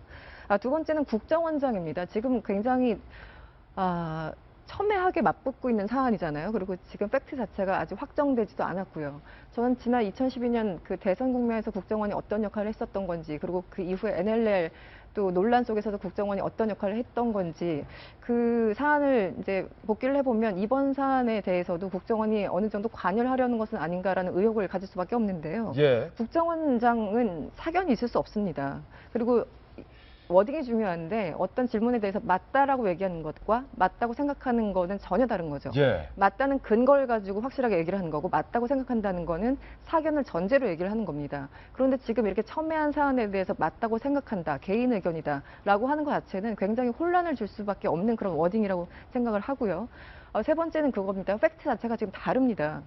두 번째는 국정원장입니다. 지금 굉장히 첨예하게 맞붙고 있는 사안이잖아요. 그리고 지금 팩트 자체가 아직 확정되지도 않았고요. 저는 지난 2012년 그 대선 국면에서 국정원이 어떤 역할을 했었던 건지, 그리고 그 이후에 NLL 또 논란 속에서도 국정원이 어떤 역할을 했던 건지 그 사안을 이제 복기를 해보면 이번 사안에 대해서도 국정원이 어느 정도 관여를 하려는 것은 아닌가라는 의혹을 가질 수밖에 없는데요. 예. 국정원장은 사견이 있을 수 없습니다. 그리고 워딩이 중요한데 어떤 질문에 대해서 맞다라고 얘기하는 것과 맞다고 생각하는 거는 전혀 다른 거죠. 예. 맞다는 근거를 가지고 확실하게 얘기를 하는 거고 맞다고 생각한다는 거는 사견을 전제로 얘기를 하는 겁니다. 그런데 지금 이렇게 첨예한 사안에 대해서 맞다고 생각한다, 개인 의견이다 라고 하는 것 자체는 굉장히 혼란을 줄 수밖에 없는 그런 워딩이라고 생각을 하고요. 세 번째는 그겁니다. 팩트 자체가 지금 다릅니다.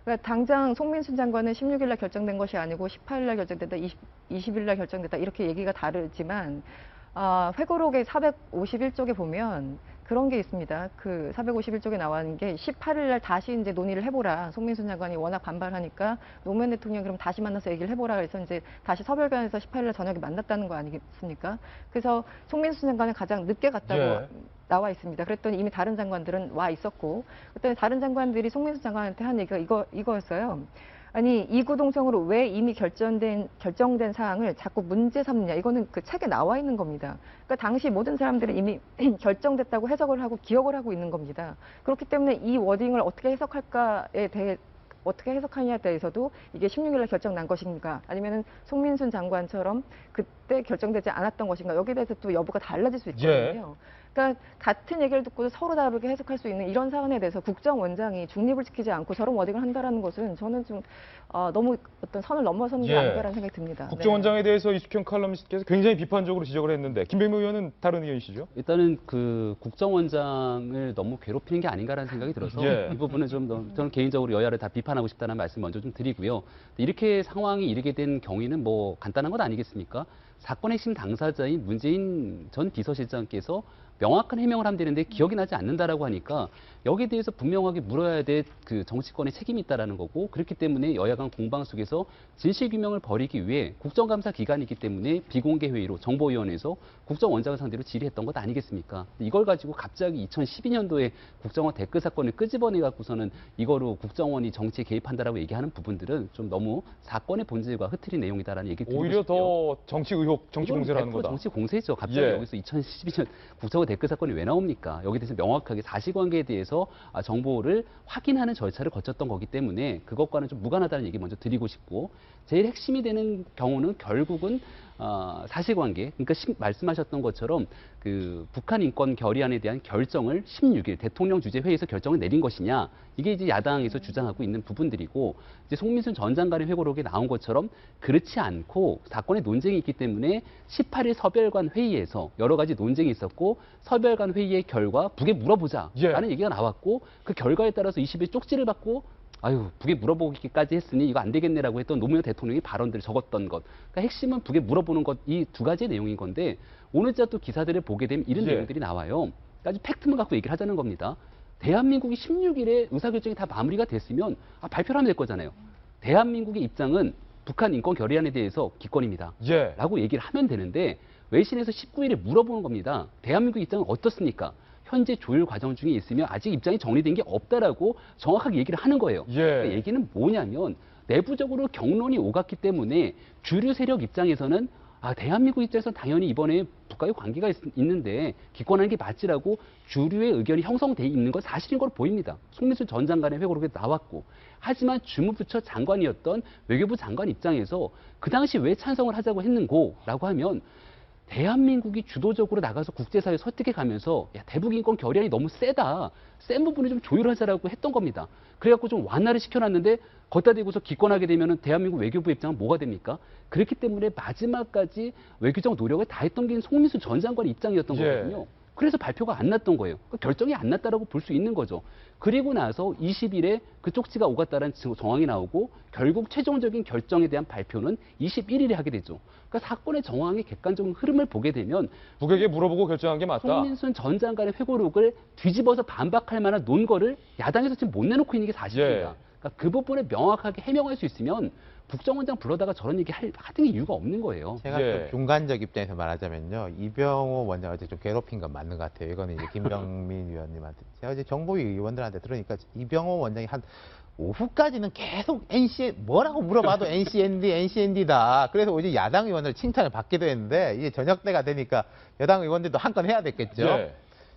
그러니까 당장 송민순 장관은 16일 날 결정된 것이 아니고 18일 날 결정됐다, 20일 날 결정됐다 이렇게 얘기가 다르지만 회고록의 451쪽에 보면 그런 게 있습니다. 그 451쪽에 나와있는 게 18일 날 다시 이제 논의를 해보라. 송민순 장관이 워낙 반발하니까 노무현 대통령 그럼 다시 만나서 얘기를 해보라. 그래서 이제 다시 서별관에서 18일 날 저녁에 만났다는 거 아니겠습니까? 그래서 송민순 장관은 가장 늦게 갔다고 예. 나와 있습니다. 그랬더니 이미 다른 장관들은 와 있었고, 그랬더니 다른 장관들이 송민순 장관한테 한 얘기가 이거였어요. 아니 이구동성으로 왜 이미 결정된 사항을 자꾸 문제 삼느냐. 이거는 그 책에 나와 있는 겁니다. 그러니까 당시 모든 사람들은 이미 결정됐다고 해석을 하고 기억을 하고 있는 겁니다. 그렇기 때문에 이 워딩을 어떻게 해석할까에 대해 어떻게 해석하느냐에 대해서도 이게 16일 날 결정 난 것인가 아니면은 송민순 장관처럼 그때 결정되지 않았던 것인가 여기에 대해서 또 여부가 달라질 수 있거든요. 예. 그러니까 같은 얘기를 듣고 서로 다르게 해석할 수 있는 이런 사안에 대해서 국정원장이 중립을 지키지 않고 저런 워딩을 한다라는 것은 저는 좀 너무 어떤 선을 넘어서는 게 예. 아닌가라는 생각이 듭니다. 국정원장에 대해서 이숙현 칼럼니스트께서 굉장히 비판적으로 지적을 했는데 김병민 의원은 다른 의견이시죠? 일단은 그 국정원장을 너무 괴롭히는 게 아닌가라는 생각이 들어서 예. 이 부분은 좀 저는 개인적으로 여야를 다 비판하고 싶다는 말씀 먼저 좀 드리고요. 이렇게 상황이 이르게 된 경위는 뭐 간단한 것 아니겠습니까? 사건의 핵심 당사자인 문재인 전 비서실장께서 명확한 해명을 하면 되는데 기억이 나지 않는다라고 하니까 여기에 대해서 분명하게 물어야 될 그 정치권의 책임이 있다라는 거고, 그렇기 때문에 여야 간 공방 속에서 진실규명을 벌이기 위해 국정감사 기간이기 때문에 비공개 회의로 정보위원회에서 국정원장을 상대로 질의했던 것 아니겠습니까? 이걸 가지고 갑자기 2012년도에 국정원 댓글 사건을 끄집어내 갖고서는 이거로 국정원이 정치에 개입한다라고 얘기하는 부분들은 좀 너무 사건의 본질과 흐트린 내용이다라는 얘기를 드리고 오히려 싶고요. 더 정치 의혹, 정치 이건 공세라는 100% 거다. 정치 공세죠. 갑자기 예. 여기서 2012년 국정원 댓글 사건이 왜 나옵니까? 여기에 대해서 명확하게 사실관계에 대해서 정보를 확인하는 절차를 거쳤던 거기 때문에 그것과는 좀 무관하다는 얘기 먼저 드리고 싶고, 제일 핵심이 되는 경우는 결국은 사실관계, 그러니까 말씀하셨던 것처럼 그 북한 인권 결의안에 대한 결정을 16일 대통령 주재 회의에서 결정을 내린 것이냐, 이게 이제 야당에서 주장하고 있는 부분들이고, 이제 송민순 전 장관의 회고록에 나온 것처럼 그렇지 않고 사건의 논쟁이 있기 때문에 18일 서별관 회의에서 여러 가지 논쟁이 있었고 서별관 회의의 결과 북에 물어보자라는 얘기가 나왔고, 그 결과에 따라서 20일 쪽지를 받고 아유, 북에 물어보기까지 했으니 이거 안 되겠네라고 했던 노무현 대통령이 발언들을 적었던 것. 그러니까 핵심은 북에 물어보는 것, 이 두 가지의 내용인 건데, 오늘자 또 기사들을 보게 되면 이런 내용들이 나와요. 그러니까 팩트만 갖고 얘기를 하자는 겁니다. 대한민국이 16일에 의사결정이 다 마무리가 됐으면 발표를 하면 될 거잖아요. 대한민국의 입장은 북한 인권 결의안에 대해서 기권입니다. 라고 얘기를 하면 되는데 외신에서 19일에 물어보는 겁니다. 대한민국 입장은 어떻습니까? 현재 조율 과정 중에 있으며 아직 입장이 정리된 게 없다라고 정확하게 얘기를 하는 거예요. 그러니까 얘기는 뭐냐면 내부적으로 경론이 오갔기 때문에 주류 세력 입장에서는 대한민국 입장에서는 당연히 이번에 북과의 관계가 있는데 기권하는 게 맞지라고 주류의 의견이 형성돼 있는 건 사실인 걸로 보입니다. 송민순 전 장관의 회고록에 나왔고, 하지만 주무부처 장관이었던 외교부 장관 입장에서 그 당시 왜 찬성을 하자고 했는고라고 하면 대한민국이 주도적으로 나가서 국제사회 설득해 가면서 야, 대북 인권 결의안이 너무 세다. 센 부분을 좀 조율하자라고 했던 겁니다. 그래갖고 좀 완화를 시켜놨는데 걷다 대고서 기권하게 되면은 대한민국 외교부 입장은 뭐가 됩니까? 그렇기 때문에 마지막까지 외교적 노력을 다했던 게 송민수 전 장관의 입장이었던 거거든요. 그래서 발표가 안 났던 거예요. 결정이 안 났다라고 볼 수 있는 거죠. 그리고 나서 20일에 그 쪽지가 오갔다는 정황이 나오고 결국 최종적인 결정에 대한 발표는 21일에 하게 되죠. 그러니까 사건의 정황의 객관적인 흐름을 보게 되면 북에게 물어보고 결정한 게 맞다. 송민순 전 장관의 회고록을 뒤집어서 반박할 만한 논거를 야당에서 지금 못 내놓고 있는 게 사실입니다. 그러니까 그 부분을 명확하게 해명할 수 있으면 국정원장 불러다가 저런 얘기 하던 이유가 없는 거예요. 제가 좀 중간적 입장에서 말하자면요. 이병호 원장 어제 좀 괴롭힌 건 맞는 것 같아요. 이거는 이제 김병민 위원님한테. 제가 어제 정보위 의원들한테 들으니까 이병호 원장이 한 오후까지는 계속 뭐라고 물어봐도 NCND다. 그래서 어제 야당 의원들 칭찬을 받기도 했는데 이제 저녁 때가 되니까 여당 의원들도 한 건 해야 됐겠죠.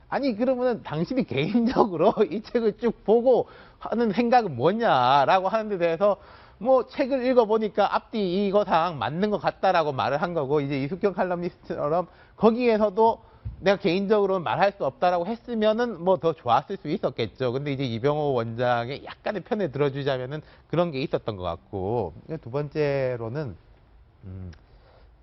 아니 그러면은 당신이 개인적으로 이 책을 쭉 보고 하는 생각은 뭐냐라고 하는 데 대해서 뭐 책을 읽어보니까 앞뒤 이거상 맞는 것 같다라고 말을 한 거고 이제 이숙경 칼럼니스트처럼 거기에서도 내가 개인적으로는 말할 수 없다라고 했으면은 뭐 더 좋았을 수 있었겠죠. 근데 이제 이병호 원장의 약간의 편에 들어주자면은 그런 게 있었던 것 같고 두 번째로는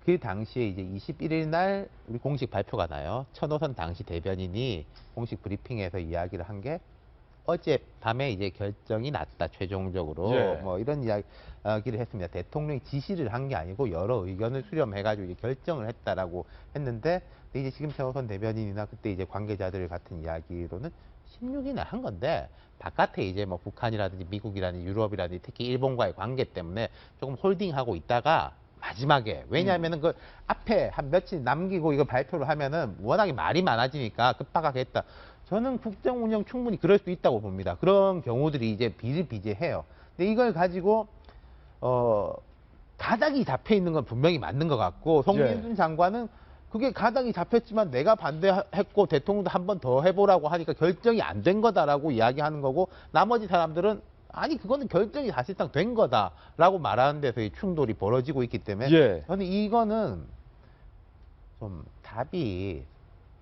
그 당시에 이제 21일 날 우리 공식 발표가 나요. 천호선 당시 대변인이 공식 브리핑에서 이야기를 한 게 어젯밤에 이제 결정이 났다 최종적으로 뭐 이런 이야기를 했습니다. 대통령이 지시를 한 게 아니고 여러 의견을 수렴해가지고 이제 결정을 했다라고 했는데 이제 지금 천호선 대변인이나 그때 이제 관계자들 같은 이야기로는 16일 날 한 건데 바깥에 이제 뭐 북한이라든지 미국이라든지 유럽이라든지 특히 일본과의 관계 때문에 조금 홀딩하고 있다가 마지막에 왜냐하면은 그 앞에 한 며칠 남기고 이거 발표를 하면은 워낙에 말이 많아지니까 급박하게 했다. 저는 국정 운영 충분히 그럴 수 있다고 봅니다. 그런 경우들이 이제 비일비재해요. 근데 이걸 가지고 가닥이 잡혀 있는 건 분명히 맞는 것 같고 송민순 장관은 그게 가닥이 잡혔지만 내가 반대했고 대통령도 한 번 더 해보라고 하니까 결정이 안 된 거다라고 이야기하는 거고 나머지 사람들은 아니 그거는 결정이 사실상 된 거다라고 말하는 데서 이 충돌이 벌어지고 있기 때문에 저는 이거는 좀 답이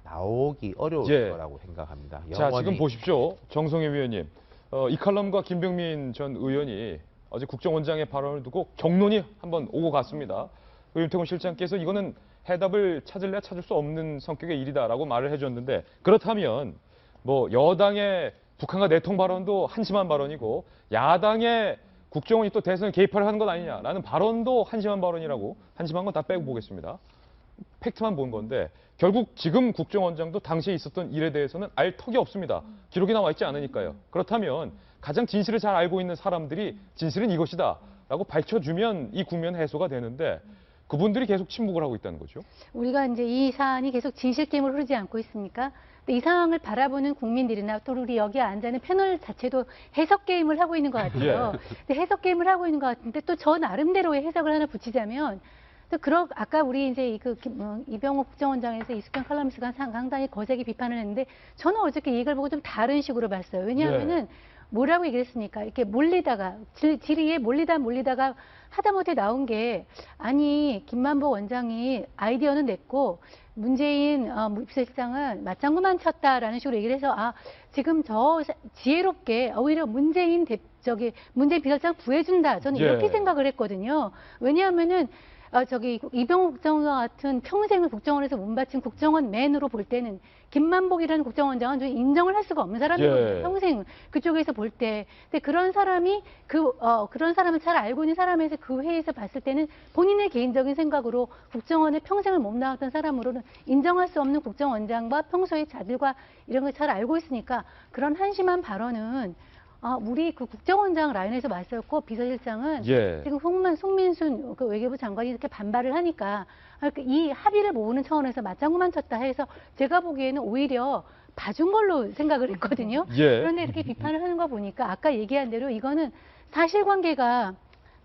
나오기 어려울 거라고 생각합니다. 자, 지금 보십시오. 정성희 위원님. 이 칼럼과 김병민 전 의원이 어제 국정원장의 발언을 두고 격론이 한번 오고 갔습니다. 윤태곤 실장께서 이거는 해답을 찾을래야 찾을 수 없는 성격의 일이다라고 말을 해줬는데 그렇다면 뭐 여당의 북한과 내통 발언도 한심한 발언이고 야당의 국정원이 또 대선에 개입을 하는 것 아니냐라는 발언도 한심한 발언이라고 한심한 건 다 빼고 보겠습니다. 팩트만 본 건데 결국 지금 국정원장도 당시에 있었던 일에 대해서는 알 턱이 없습니다. 기록이 나와 있지 않으니까요. 그렇다면 가장 진실을 잘 알고 있는 사람들이 진실은 이것이다 라고 밝혀주면 이 국면 해소가 되는데 그분들이 계속 침묵을 하고 있다는 거죠. 우리가 이제 이 사안이 계속 진실 게임으로 흐르지 않고 있습니까? 근데 이 상황을 바라보는 국민들이나 또 우리 여기에 앉아 있는 패널 자체도 해석 게임을 하고 있는 것 같아요. 근데 해석 게임을 하고 있는 것 같은데 또 저 나름대로의 해석을 하나 붙이자면 또 아까 우리 이제 이병호 국정원장에서 이숙경 칼럼니스트가 상당히 거세게 비판을 했는데 저는 어저께 이 얘기를 보고 좀 다른 식으로 봤어요. 왜냐하면은 뭐라고 얘기했습니까? 이렇게 몰리다가 질의에 몰리다가 하다못해 나온 게 아니 김만복 원장이 아이디어는 냈고 문재인 비서실장은 맞장구만 쳤다라는 식으로 얘기를 해서 지금 저 지혜롭게 오히려 문재인 비서실장 구해준다. 저는 이렇게 생각을 했거든요. 왜냐하면은 이병호 국정원장 같은 평생을 국정원에서 몸바친 국정원맨으로 볼 때는 김만복이라는 국정원장은 좀 인정을 할 수가 없는 사람이거든요. 평생 그쪽에서 볼 때. 근데 그런 사람이 그런 사람을 잘 알고 있는 사람에서 그 회의에서 봤을 때는 본인의 개인적인 생각으로 국정원에 평생을 몸담았던 사람으로는 인정할 수 없는 국정원장과 평소에 자질과 이런 걸 잘 알고 있으니까 그런 한심한 발언은 우리 그 국정원장 라인에서 맞섰고 비서실장은 지금 송민순 그 외교부 장관이 이렇게 반발을 하니까 이 합의를 모으는 차원에서 맞장구만 쳤다 해서 제가 보기에는 오히려 봐준 걸로 생각을 했거든요. 그런데 이렇게 비판을 하는 거 보니까 아까 얘기한 대로 이거는 사실관계가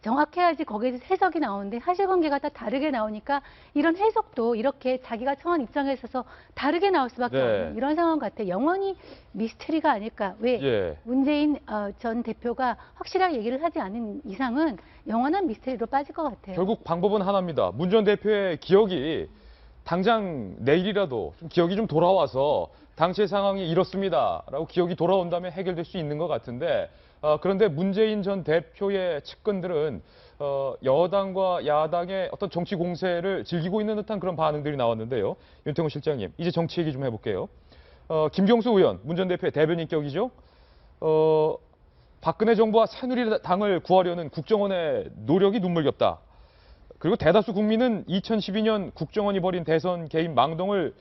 정확해야지 거기에서 해석이 나오는데 사실관계가 다 다르게 나오니까 이런 해석도 이렇게 자기가 처한 입장에 있어서 다르게 나올 수밖에 없는 이런 상황 같아요. 영원히 미스터리가 아닐까. 왜 문재인 전 대표가 확실하게 얘기를 하지 않은 이상은 영원한 미스터리로 빠질 것 같아요. 결국 방법은 하나입니다. 문 전 대표의 기억이 당장 내일이라도 좀 기억이 좀 돌아와서 당시의 상황이 이렇습니다라고 기억이 돌아온다면 해결될 수 있는 것 같은데 그런데 문재인 전 대표의 측근들은 여당과 야당의 어떤 정치 공세를 즐기고 있는 듯한 그런 반응들이 나왔는데요. 윤태곤 실장님, 이제 정치 얘기 좀 해볼게요. 김경수 의원, 문 전 대표의 대변인격이죠. 박근혜 정부와 새누리당을 구하려는 국정원의 노력이 눈물겹다. 그리고 대다수 국민은 2012년 국정원이 벌인 대선 개입 망동을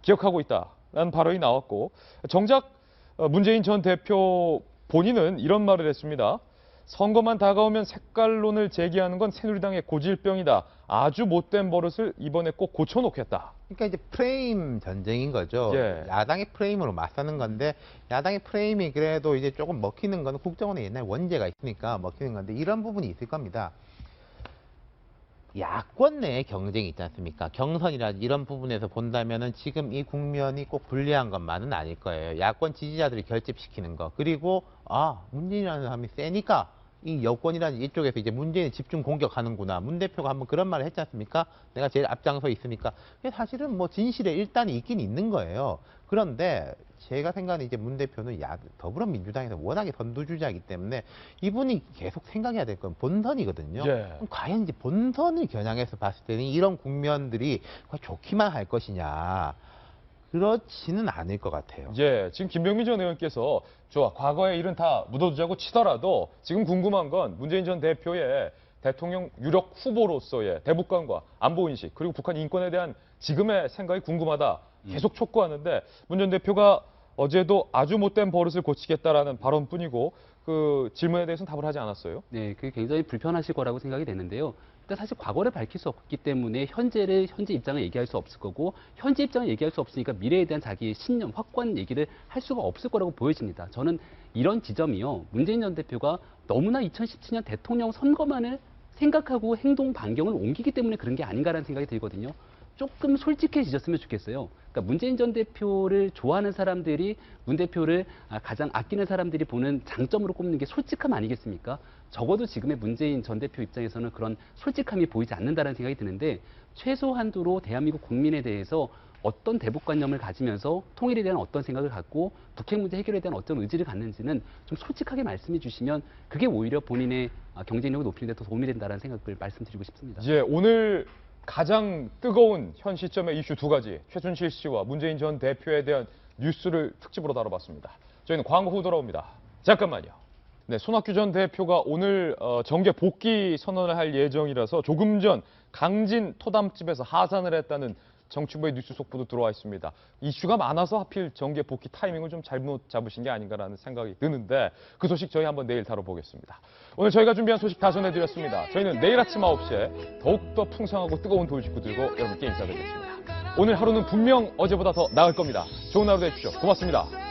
기억하고 있다라는 발언이 나왔고 정작 문재인 전 대표 본인은 이런 말을 했습니다. 선거만 다가오면 색깔론을 제기하는 건 새누리당의 고질병이다. 아주 못된 버릇을 이번에 꼭 고쳐놓겠다. 그러니까 이제 프레임 전쟁인 거죠. 예. 야당의 프레임으로 맞서는 건데 야당의 프레임이 그래도 이제 조금 먹히는 건 국정원에 옛날 원죄가 있으니까 먹히는 건데 이런 부분이 있을 겁니다. 야권 내의 경쟁이 있지 않습니까? 경선이라든지 이런 부분에서 본다면은 지금 이 국면이 꼭 불리한 것만은 아닐 거예요. 야권 지지자들이 결집시키는 거. 그리고 문재인이라는 사람이 세니까 이 여권이라든지 이쪽에서 이제 문재인을 집중 공격하는구나. 문 대표가 한번 그런 말을 했지 않습니까? 내가 제일 앞장서 있으니까. 사실은 뭐 진실에 일단이 있긴 있는 거예요. 그런데 제가 생각하는 이제 문 대표는 더불어민주당에서 워낙에 선두주자이기 때문에 이분이 계속 생각해야 될 건 본선이거든요. 예. 그럼 과연 이제 본선을 겨냥해서 봤을 때는 이런 국면들이 좋기만 할 것이냐. 그렇지는 않을 것 같아요. 예, 지금 김병민 전 의원께서 좋아, 과거의 일은 다 묻어두자고 치더라도 지금 궁금한 건 문재인 전 대표의 대통령 유력 후보로서의 대북관과 안보인식 그리고 북한 인권에 대한 지금의 생각이 궁금하다. 계속 촉구하는데 문 전 대표가 어제도 아주 못된 버릇을 고치겠다라는 발언뿐이고 그 질문에 대해서는 답을 하지 않았어요. 네, 그게 굉장히 불편하실 거라고 생각이 되는데요. 일단 사실 과거를 밝힐 수 없기 때문에 현재 입장을 얘기할 수 없을 거고 현재 입장을 얘기할 수 없으니까 미래에 대한 자기의 신념, 확고한 얘기를 할 수가 없을 거라고 보여집니다. 저는 이런 지점이요. 문재인 전 대표가 너무나 2017년 대통령 선거만을 생각하고 행동 반경을 옮기기 때문에 그런 게 아닌가라는 생각이 들거든요. 조금 솔직해지셨으면 좋겠어요. 그러니까 문재인 전 대표를 좋아하는 사람들이 문 대표를 가장 아끼는 사람들이 보는 장점으로 꼽는 게 솔직함 아니겠습니까? 적어도 지금의 문재인 전 대표 입장에서는 그런 솔직함이 보이지 않는다는 생각이 드는데 최소한도로 대한민국 국민에 대해서 어떤 대북관념을 가지면서 통일에 대한 어떤 생각을 갖고 북핵 문제 해결에 대한 어떤 의지를 갖는지는 좀 솔직하게 말씀해 주시면 그게 오히려 본인의 경쟁력을 높이는 데 더 도움이 된다는 생각을 말씀드리고 싶습니다. 예, 오늘 가장 뜨거운 현 시점의 이슈 두 가지, 최순실 씨와 문재인 전 대표에 대한 뉴스를 특집으로 다뤄봤습니다. 저희는 광고 후 돌아옵니다. 잠깐만요. 네, 손학규 전 대표가 오늘 정계 복귀 선언을 할 예정이라서 조금 전 강진 토담집에서 하산을 했다는 정치부의 뉴스 속보도 들어와 있습니다. 이슈가 많아서 하필 정계 복귀 타이밍을 좀 잘못 잡으신 게 아닌가라는 생각이 드는데 그 소식 저희 한번 내일 다뤄보겠습니다. 오늘 저희가 준비한 소식 다 전해드렸습니다. 저희는 내일 아침 9시에 더욱더 풍성하고 뜨거운 돌직구 들고 여러분께 인사드리겠습니다. 오늘 하루는 분명 어제보다 더 나을 겁니다. 좋은 하루 되십시오. 고맙습니다.